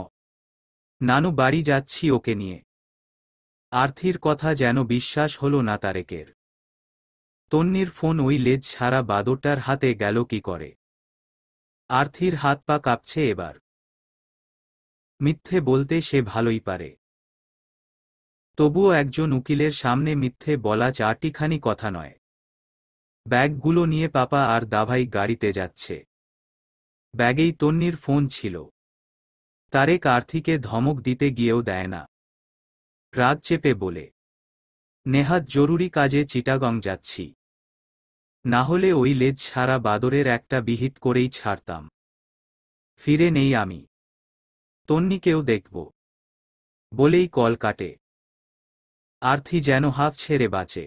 নানু বাড়ি যাচ্ছি ওকে নিয়ে। আর্থির কথা যেন বিশ্বাস হলো না তারেকের। তন্নির ফোন ওই লেজ ছাড়া বাদরটার হাতে গেল কি করে? আর্থির হাত পা কাঁপছে এবার। মিথ্যে বলতে সে ভালোই পারে। তবুও একজন উকিলের সামনে মিথ্যে বলা চারটিখানি কথা নয়। ব্যাগগুলো নিয়ে পাপা আর দাভাই গাড়িতে যাচ্ছে। ব্যাগেই তন্নির ফোন ছিল। তারেক আর্থিকে ধমক দিতে গিয়েও দেয় না। রাগ চেপে বলে, নেহাত জরুরি কাজে চিটাগং যাচ্ছি। না হলে ওই লেজ ছাড়া বাদরের একটা বিহিত করেই ছাড়তাম। ফিরে নেই আমি। তন্নিকেও দেখব। বলেই কল কাটে। আর্থি যেন হাফ ছেড়ে বাঁচে।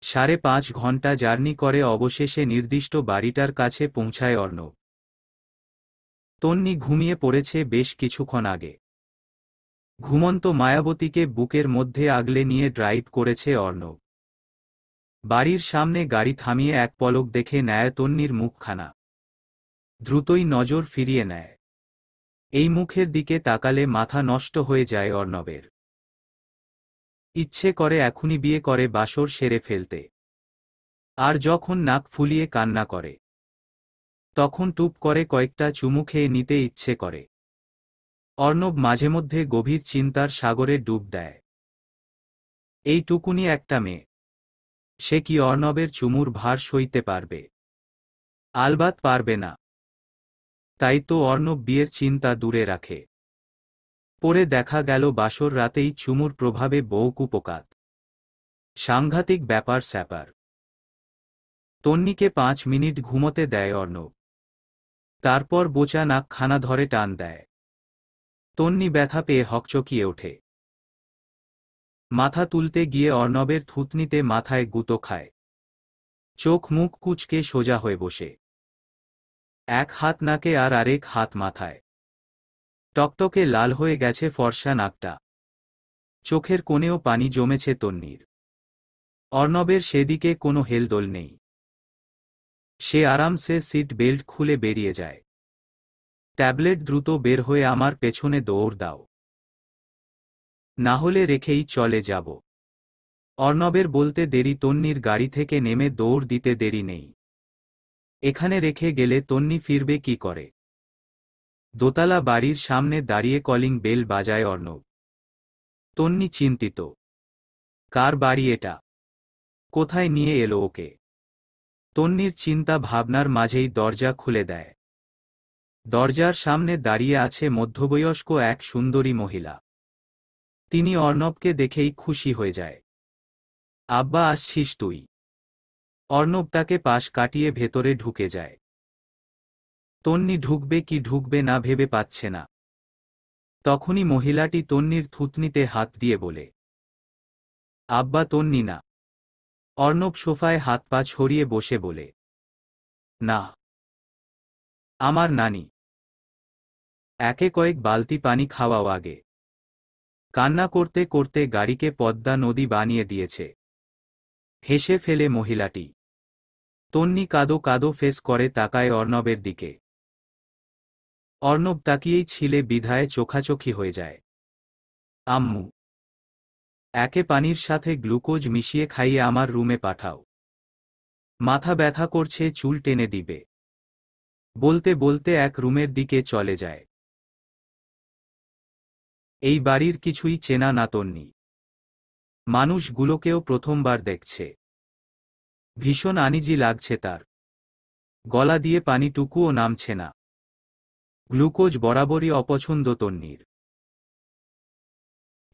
5.5 ঘন্টা জার্নি করে অবশেষে নির্দিষ্ট বাড়িটার কাছে পৌঁছায় অর্ণব। তন্নি ঘুমিয়ে পড়েছে বেশ কিছুক্ষণ আগে। ঘুমন্ত মায়াবতীকে বুকের মধ্যে আগলে নিয়ে ড্রাইভ করেছে অর্ণব। বাড়ির সামনে গাড়ি থামিয়ে এক পলক দেখে নেয় তন্নির মুখখানা। দ্রুতই নজর ফিরিয়ে নেয়। এই মুখের দিকে তাকালে মাথা নষ্ট হয়ে যায় অর্ণবের। ইচ্ছে করে এখনই বিয়ে করে বাসর সেরে ফেলতে। আর যখন নাক ফুলিয়ে কান্না করে, তখন টুপ করে কয়েকটা চুমু খেয়ে নিতে ইচ্ছে করে। অর্ণব মাঝে মধ্যে গভীর চিন্তার সাগরে ডুব দেয়। এইটুকুনি একটা মেয়ে, সে কি অর্ণবের চুমুর ভার সইতে পারবে? আলবাত পারবে না। তাই তো অর্ণব বিয়ের চিন্তা দূরে রাখে। পরে দেখা গেল বাসর রাতেই চুমুর প্রভাবে বউ কুপোকাত। সাংঘাতিক ব্যাপার স্যাপার। তন্নিকে 5 মিনিট ঘুমোতে দেয় অর্ণব। তারপর বোচা নাক খানা ধরে টান দেয়। তন্নি ব্যথা পেয়ে হকচকিয়ে ওঠে। মাথা তুলতে গিয়ে অর্ণবের থুতনিতে মাথায় গুঁতো খায়। চোখ মুখ কুঁচকে সোজা হয়ে বসে। এক হাত নাকে আর আরেক হাত মাথায়। টকটকে লাল হয়ে গেছে ফর্সা নাকটা। চোখের কোণেও পানি জমেছে তন্নির। অর্ণবের সেদিকে কোনো হেলদোল নেই। সে আরামসে সিট বেল্ট খুলে বেরিয়ে যায়। ট্যাবলেট দ্রুত বের হয়ে আমার পেছনে দৌড় দাও, না হলে রেখেই চলে যাব। অর্ণবের বলতে দেরি তন্নির গাড়ি থেকে নেমে দৌড় দিতে দেরি নেই। এখানে রেখে গেলে তন্নি ফিরবে কি করে? দোতলা বাড়ির সামনে দাঁড়িয়ে কলিং বেল বাজায় অর্ণব। তন্নি চিন্তিত। কার বাড়ি এটা? কোথায় নিয়ে এলো ওকে? তন্নির চিন্তা ভাবনার মাঝেই দরজা খুলে দেয়। দরজার সামনে দাঁড়িয়ে আছে মধ্যবয়স্ক এক সুন্দরী মহিলা। তিনি অর্ণবকে দেখেই খুশি হয়ে যায়। আব্বা, আসছিস তুই? অর্ণব তাকে পাশ কাটিয়ে ভেতরে ঢুকে যায়। তন্নি ঢুকবে কি ঢুকবে না ভেবে পাচ্ছে না। তখনই মহিলাটি তন্নির থুতনিতে হাত দিয়ে বলে, আব্বা। তন্নি না। অর্ণব সোফায় হাত পা ছড়িয়ে বসে বলে, না, আমার নানি। একে কয়েক বালতি পানি খাওয়াও আগে। কান্না করতে করতে গাড়িকে পদ্মা নদী বানিয়ে দিয়েছে। হেসে ফেলে মহিলাটি। তন্নি কাদো কাদো ফেস করে তাকায় অর্ণবের দিকে। অর্ণব তাকিয়েই ছিলে বিধায় চোখাচোখি হয়ে যায়। আম্মু, একে পানির সাথে গ্লুকোজ মিশিয়ে খাইয়ে আমার রুমে পাঠাও। মাথা ব্যথা করছে, চুল টেনে দিবে। বলতে বলতে এক রুমের দিকে চলে যায়। এই বাড়ির কিছুই চেনা না তন্নি। মানুষগুলোকেও প্রথমবার দেখছে। ভীষণ আনিজি লাগছে তার। গলা দিয়ে পানিটুকুও নামছে না। গ্লুকোজ বরাবরই অপছন্দ তন্নির।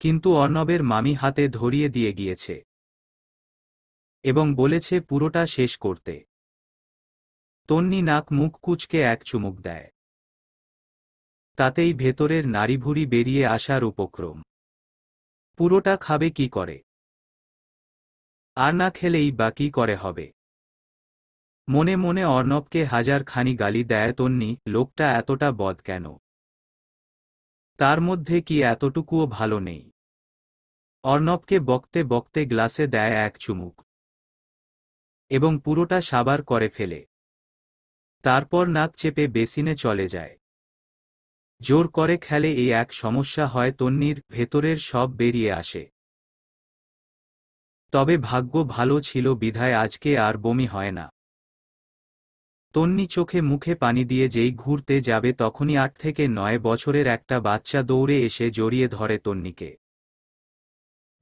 কিন্তু অর্ণবের মামি হাতে ধরিয়ে দিয়ে গিয়েছে এবং বলেছে পুরোটা শেষ করতে। তন্নি নাক মুখ কুঁচকে এক চুমুক দেয়। তাতেই ভেতরের নাড়িভুড়ি বেরিয়ে আসার উপক্রম। পুরোটা খাবে কি করে? আর না খেলেই বা কি করে হবে? মনে মনে অর্ণবকে হাজার খানি গালি দেয় তন্নি, লোকটা এতটা বদ কেন? তার মধ্যে কি এতটুকুও ভালো নেই? অর্ণবকে বকতে বকতে গ্লাসে দেয় এক চুমুক এবং পুরোটা সাবার করে ফেলে। তারপর নাক চেপে বেসিনে চলে যায়। জোর করে খেলে এই এক সমস্যা হয় তন্নির, ভেতরের সব বেরিয়ে আসে। তবে ভাগ্য ভালো ছিল বিধায় আজকে আর বমি হয় না। তন্নি চোখে মুখে পানি দিয়ে যেই ঘুরতে যাবে তখনই 8 থেকে 9 বছরের একটা বাচ্চা দৌড়ে এসে জড়িয়ে ধরে তন্নিকে।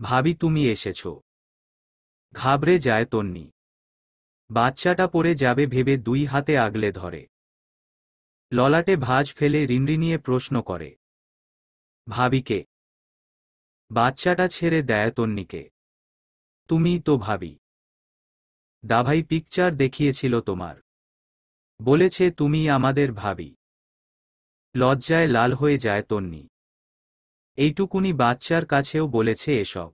ভাবি, তুমি এসেছ। ঘাবড়ে যায় তন্নি। বাচ্চাটা পড়ে যাবে ভেবে 2 হাতে আগলে ধরে। ললাটে ভাঁজ ফেলে রিনরিনিয়ে প্রশ্ন করে, ভাবিকে? বাচ্চাটা ছেড়ে দেয় তন্নিকে। তুমিই তো ভাবি। দাভাই পিকচার দেখিয়েছিল তোমার। বলেছে তুমিই আমাদের ভাবি। লজ্জায় লাল হয়ে যায় তন্নি। এইটুকুনি বাচ্চার কাছেও বলেছে এসব?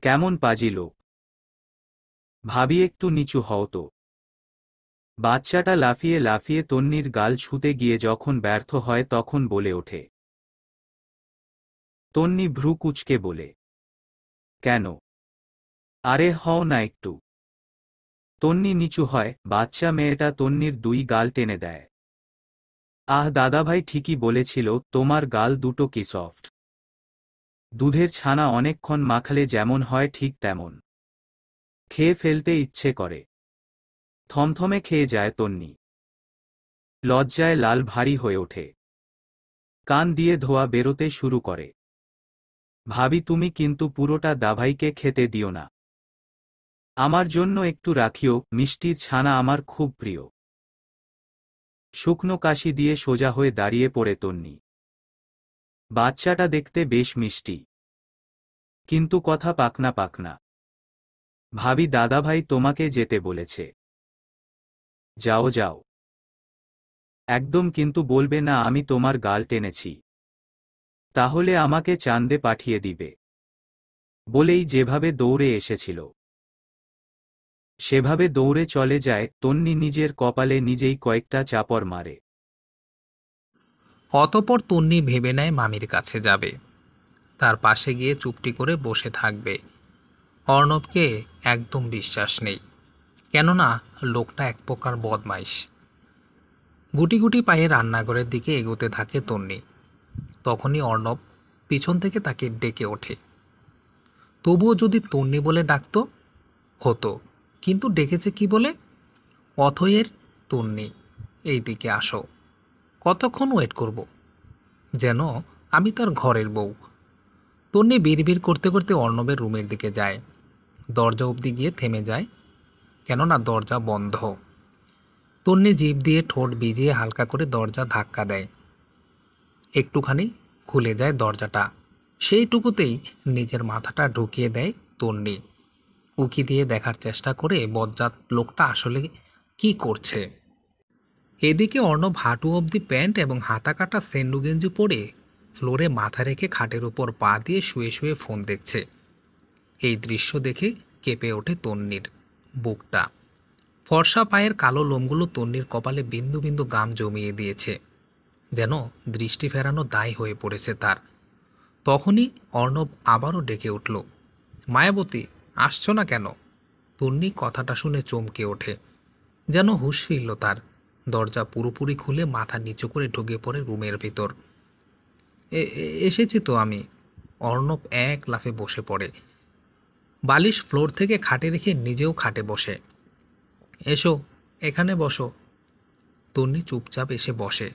কেমন পাজি লোক। ভাবি, একটু নিচু হও তো। বাচ্চাটা লাফিয়ে লাফিয়ে তন্নির গাল ছুঁতে গিয়ে যখন ব্যর্থ হয় তখন বলে ওঠে। তন্নি ভ্রু কুঁচকে বলে, কেন? আরে হও না একটু। তন্নি নিচু হয়। বাচ্চা মেয়েটা তন্নির 2 গাল টেনে দেয়। আহ, দাদাভাই ঠিকই বলেছিল, তোমার গাল দুটো কি সফট। দুধের ছানা অনেকক্ষণ মাখালে যেমন হয় ঠিক তেমন। খেয়ে ফেলতে ইচ্ছে করে। থমথমে খেয়ে যায় তন্নি। লজ্জায় লাল ভারী হয়ে ওঠে। কান দিয়ে ধোয়া বেরোতে শুরু করে। ভাবি, তুমি কিন্তু পুরোটা দাভাইকে খেতে দিও না। আমার জন্য একটু রাখিও, মিষ্টির ছানা আমার খুব প্রিয়। শুকনো কাশি দিয়ে সোজা হয়ে দাঁড়িয়ে পড়ে তন্নি। বাচ্চাটা দেখতে বেশ মিষ্টি, কিন্তু কথা পাকনা পাকনা। ভাবি দাদাভাই তোমাকে যেতে বলেছে। যাও যাও। একদম কিন্তু বলবে না আমি তোমার গাল টেনেছি। তাহলে আমাকে চাঁদে পাঠিয়ে দিবে। বলেই যেভাবে দৌড়ে এসেছিল সেভাবে দৌড়ে চলে যায় তন্নি নিজের কপালে নিজেই কয়েকটা চাপড় মারে। অতঃপর তন্নি ভেবে নেয় মামির কাছে যাবে, তার পাশে গিয়ে চুপটি করে বসে থাকবে। অর্ণবকে একদম বিশ্বাস নেই, কেননা লোকটা এক প্রকার বদমাইশ। গুটি গুটি পায়ে রান্নাঘরের দিকে এগোতে থাকে তন্নি। তখনই অর্ণব পিছন থেকে তাকে ডেকে ওঠে। তবুও যদি তন্নি বলে ডাকতো হতো, কিন্তু ডেকেছে কি বলে? অথয়ের তন্নি, এই দিকে আসো। কতক্ষণ ওয়েট করব? যেন আমি তার ঘরের বউ। তন্নি বিড়বিড় করতে করতে অর্ণবের রুমের দিকে যায়। দরজা অবধি গিয়ে থেমে যায়, কেননা দরজা বন্ধ। তন্নি জিভ দিয়ে ঠোঁট ভিজিয়ে হালকা করে দরজা ধাক্কা দেয়। একটুখানি খুলে যায় দরজাটা। সেইটুকুতেই নিজের মাথাটা ঢুকিয়ে দেয় তন্নি। উকি দিয়ে দেখার চেষ্টা করে বজ্জাত লোকটা আসলে কি করছে। এদিকে অর্ণব হাঁটু অবধি প্যান্ট এবং হাতা কাটা সেন্ডু গেঞ্জি পরে ফ্লোরে মাথা রেখে খাটের উপর পা দিয়ে শুয়ে শুয়ে ফোন দেখছে। এই দৃশ্য দেখে কেঁপে ওঠে তন্নির বুকটা। ফর্সা পায়ের কালো লোমগুলো তন্নির কপালে বিন্দু বিন্দু গাম জমিয়ে দিয়েছে, যেন দৃষ্টি ফেরানো দায় হয়ে পড়েছে তার। তখনই অর্ণব আবারও ডেকে উঠল, মায়াবতী, আসছো না কেন? তন্নি কথাটা শুনে চমকে ওঠে, যেন হুঁশ ফিরল তার। দরজা পুরোপুরি খুলে মাথা নিচু করে ঢুকে পড়ে রুমের ভিতর। এসেছি তো আমি। অর্ণব এক লাফে বসে পড়ে, বালিশ ফ্লোর থেকে খাটে রেখে নিজেও খাটে বসে। এসো, এখানে বসো। তন্নি চুপচাপ এসে বসে।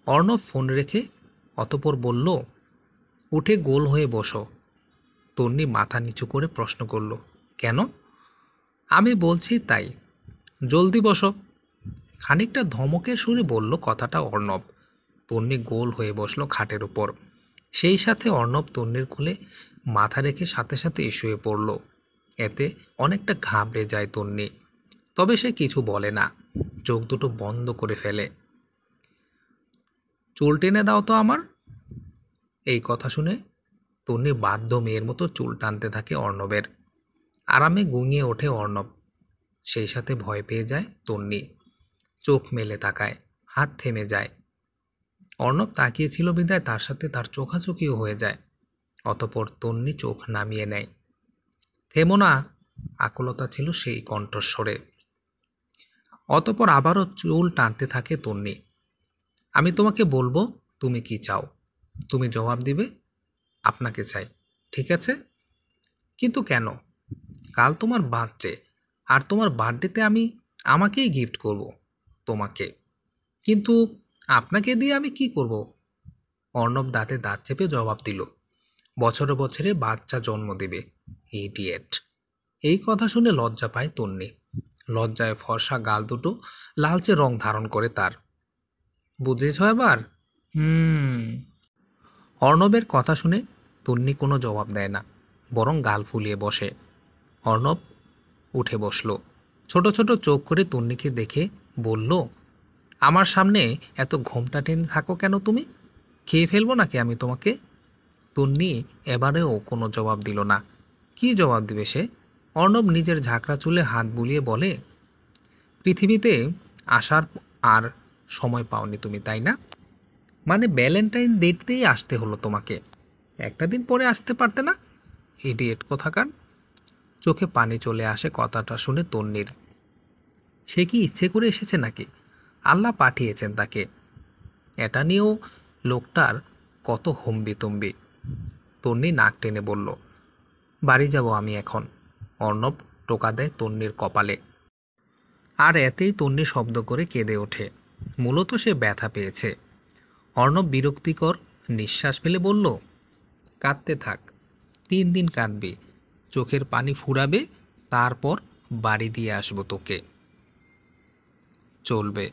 অর্ণব ফোন রেখে অতঃপর বলল, উঠে গোল হয়ে বসো। তন্নি মাথা নিচু করে প্রশ্ন করল, কেন? আমি বলছি তাই, জলদি বসো। খানিকটা ধমকের সুরে বলল কথাটা অর্ণব। তন্নি গোল হয়ে বসলো খাটের উপর। সেই সাথে অর্ণব তন্নির কোলে মাথা রেখে সাথে সাথে শুয়ে পড়ল। এতে অনেকটা ঘাবড়ে যায় তন্নি, তবে সে কিছু বলে না, চোখ দুটো বন্ধ করে ফেলে। চুল টেনে দাও তো আমার। এই কথা শুনে তন্নি বাধ্য মেয়ের মতো চুল টানতে থাকে অর্ণবের। আরামে গুঙিয়ে ওঠে অর্ণব, সেই সাথে ভয় পেয়ে যায় তন্নি। চোখ মেলে তাকায়, হাত থেমে যায়। অর্ণব তাকিয়েছিল বিদায় তার সাথে তার চোখাচোখিও হয়ে যায়। অতঃপর তন্নি চোখ নামিয়ে নেয়। থেমো না, আকুলতা ছিল সেই কণ্ঠস্বরে। অতঃপর আবারও চুল টানতে থাকে তন্নি। আমি তোমাকে বলবো তুমি কি চাও, তুমি জবাব দিবে আপনাকে চাই, ঠিক আছে? কিন্তু কেন? কাল তোমার বার্থডে, আর তোমার বার্থডেতে আমি আমাকেই গিফট করব তোমাকে, কিন্তু আপনাকে দিয়ে আমি কি করব? অর্ণব দাঁতে দাঁত চেপে জবাব দিল, বছরে বছরে বাচ্চা জন্ম দেবে, ইডিয়েট। এই কথা শুনে লজ্জা পায় তন্নি। লজ্জায় ফর্সা গাল দুটো লালচে রং ধারণ করে তার। বুঝেছ এবার? হুম। অর্ণবের কথা শুনে তন্নি কোনো জবাব দেয় না, বরং গাল ফুলিয়ে বসে। অর্ণব উঠে বসল, ছোট ছোট চোখ করে তন্নিকে দেখে বলল, আমার সামনে এত ঘোমটা টেনে থাকো কেন তুমি? খেয়ে ফেলবো নাকি আমি তোমাকে? তন্নি এবারেও কোনো জবাব দিল না। কি জবাব দিবে সে? অর্ণব নিজের ঝাঁকড়া চুলে হাত বুলিয়ে বলে, পৃথিবীতে আসার আর সময় পাওনি তুমি, তাই না? মানে ভ্যালেন্টাইন ডেতেই আসতে হলো তোমাকে, একটা দিন পরে আসতে পারতে না? ইডিয়েট কোথাকার। চোখে পানি চলে আসে কথাটা শুনে তন্নির। সে কি ইচ্ছে করে এসেছে নাকি আল্লাহ পাঠিয়েছেন তাকে? এটা নিয়েও লোকটার কত হম্বিতম্বি। তন্নি নাক টেনে বলল, বাড়ি যাব আমি এখন। অর্ণব টোকা দেয় তন্নির কপালে। আর এতেই তন্নি শব্দ করে কেঁদে ওঠে। মূলত সে ব্যথা পেয়েছে। অর্ণব বিরক্তিকর নিঃশ্বাস ফেলে বলল, কাঁদতে থাক, 3 দিন কাঁদবে, চোখের পানি ফুরাবে, তারপর বাড়ি দিয়ে আসবো তোকে। চলবে।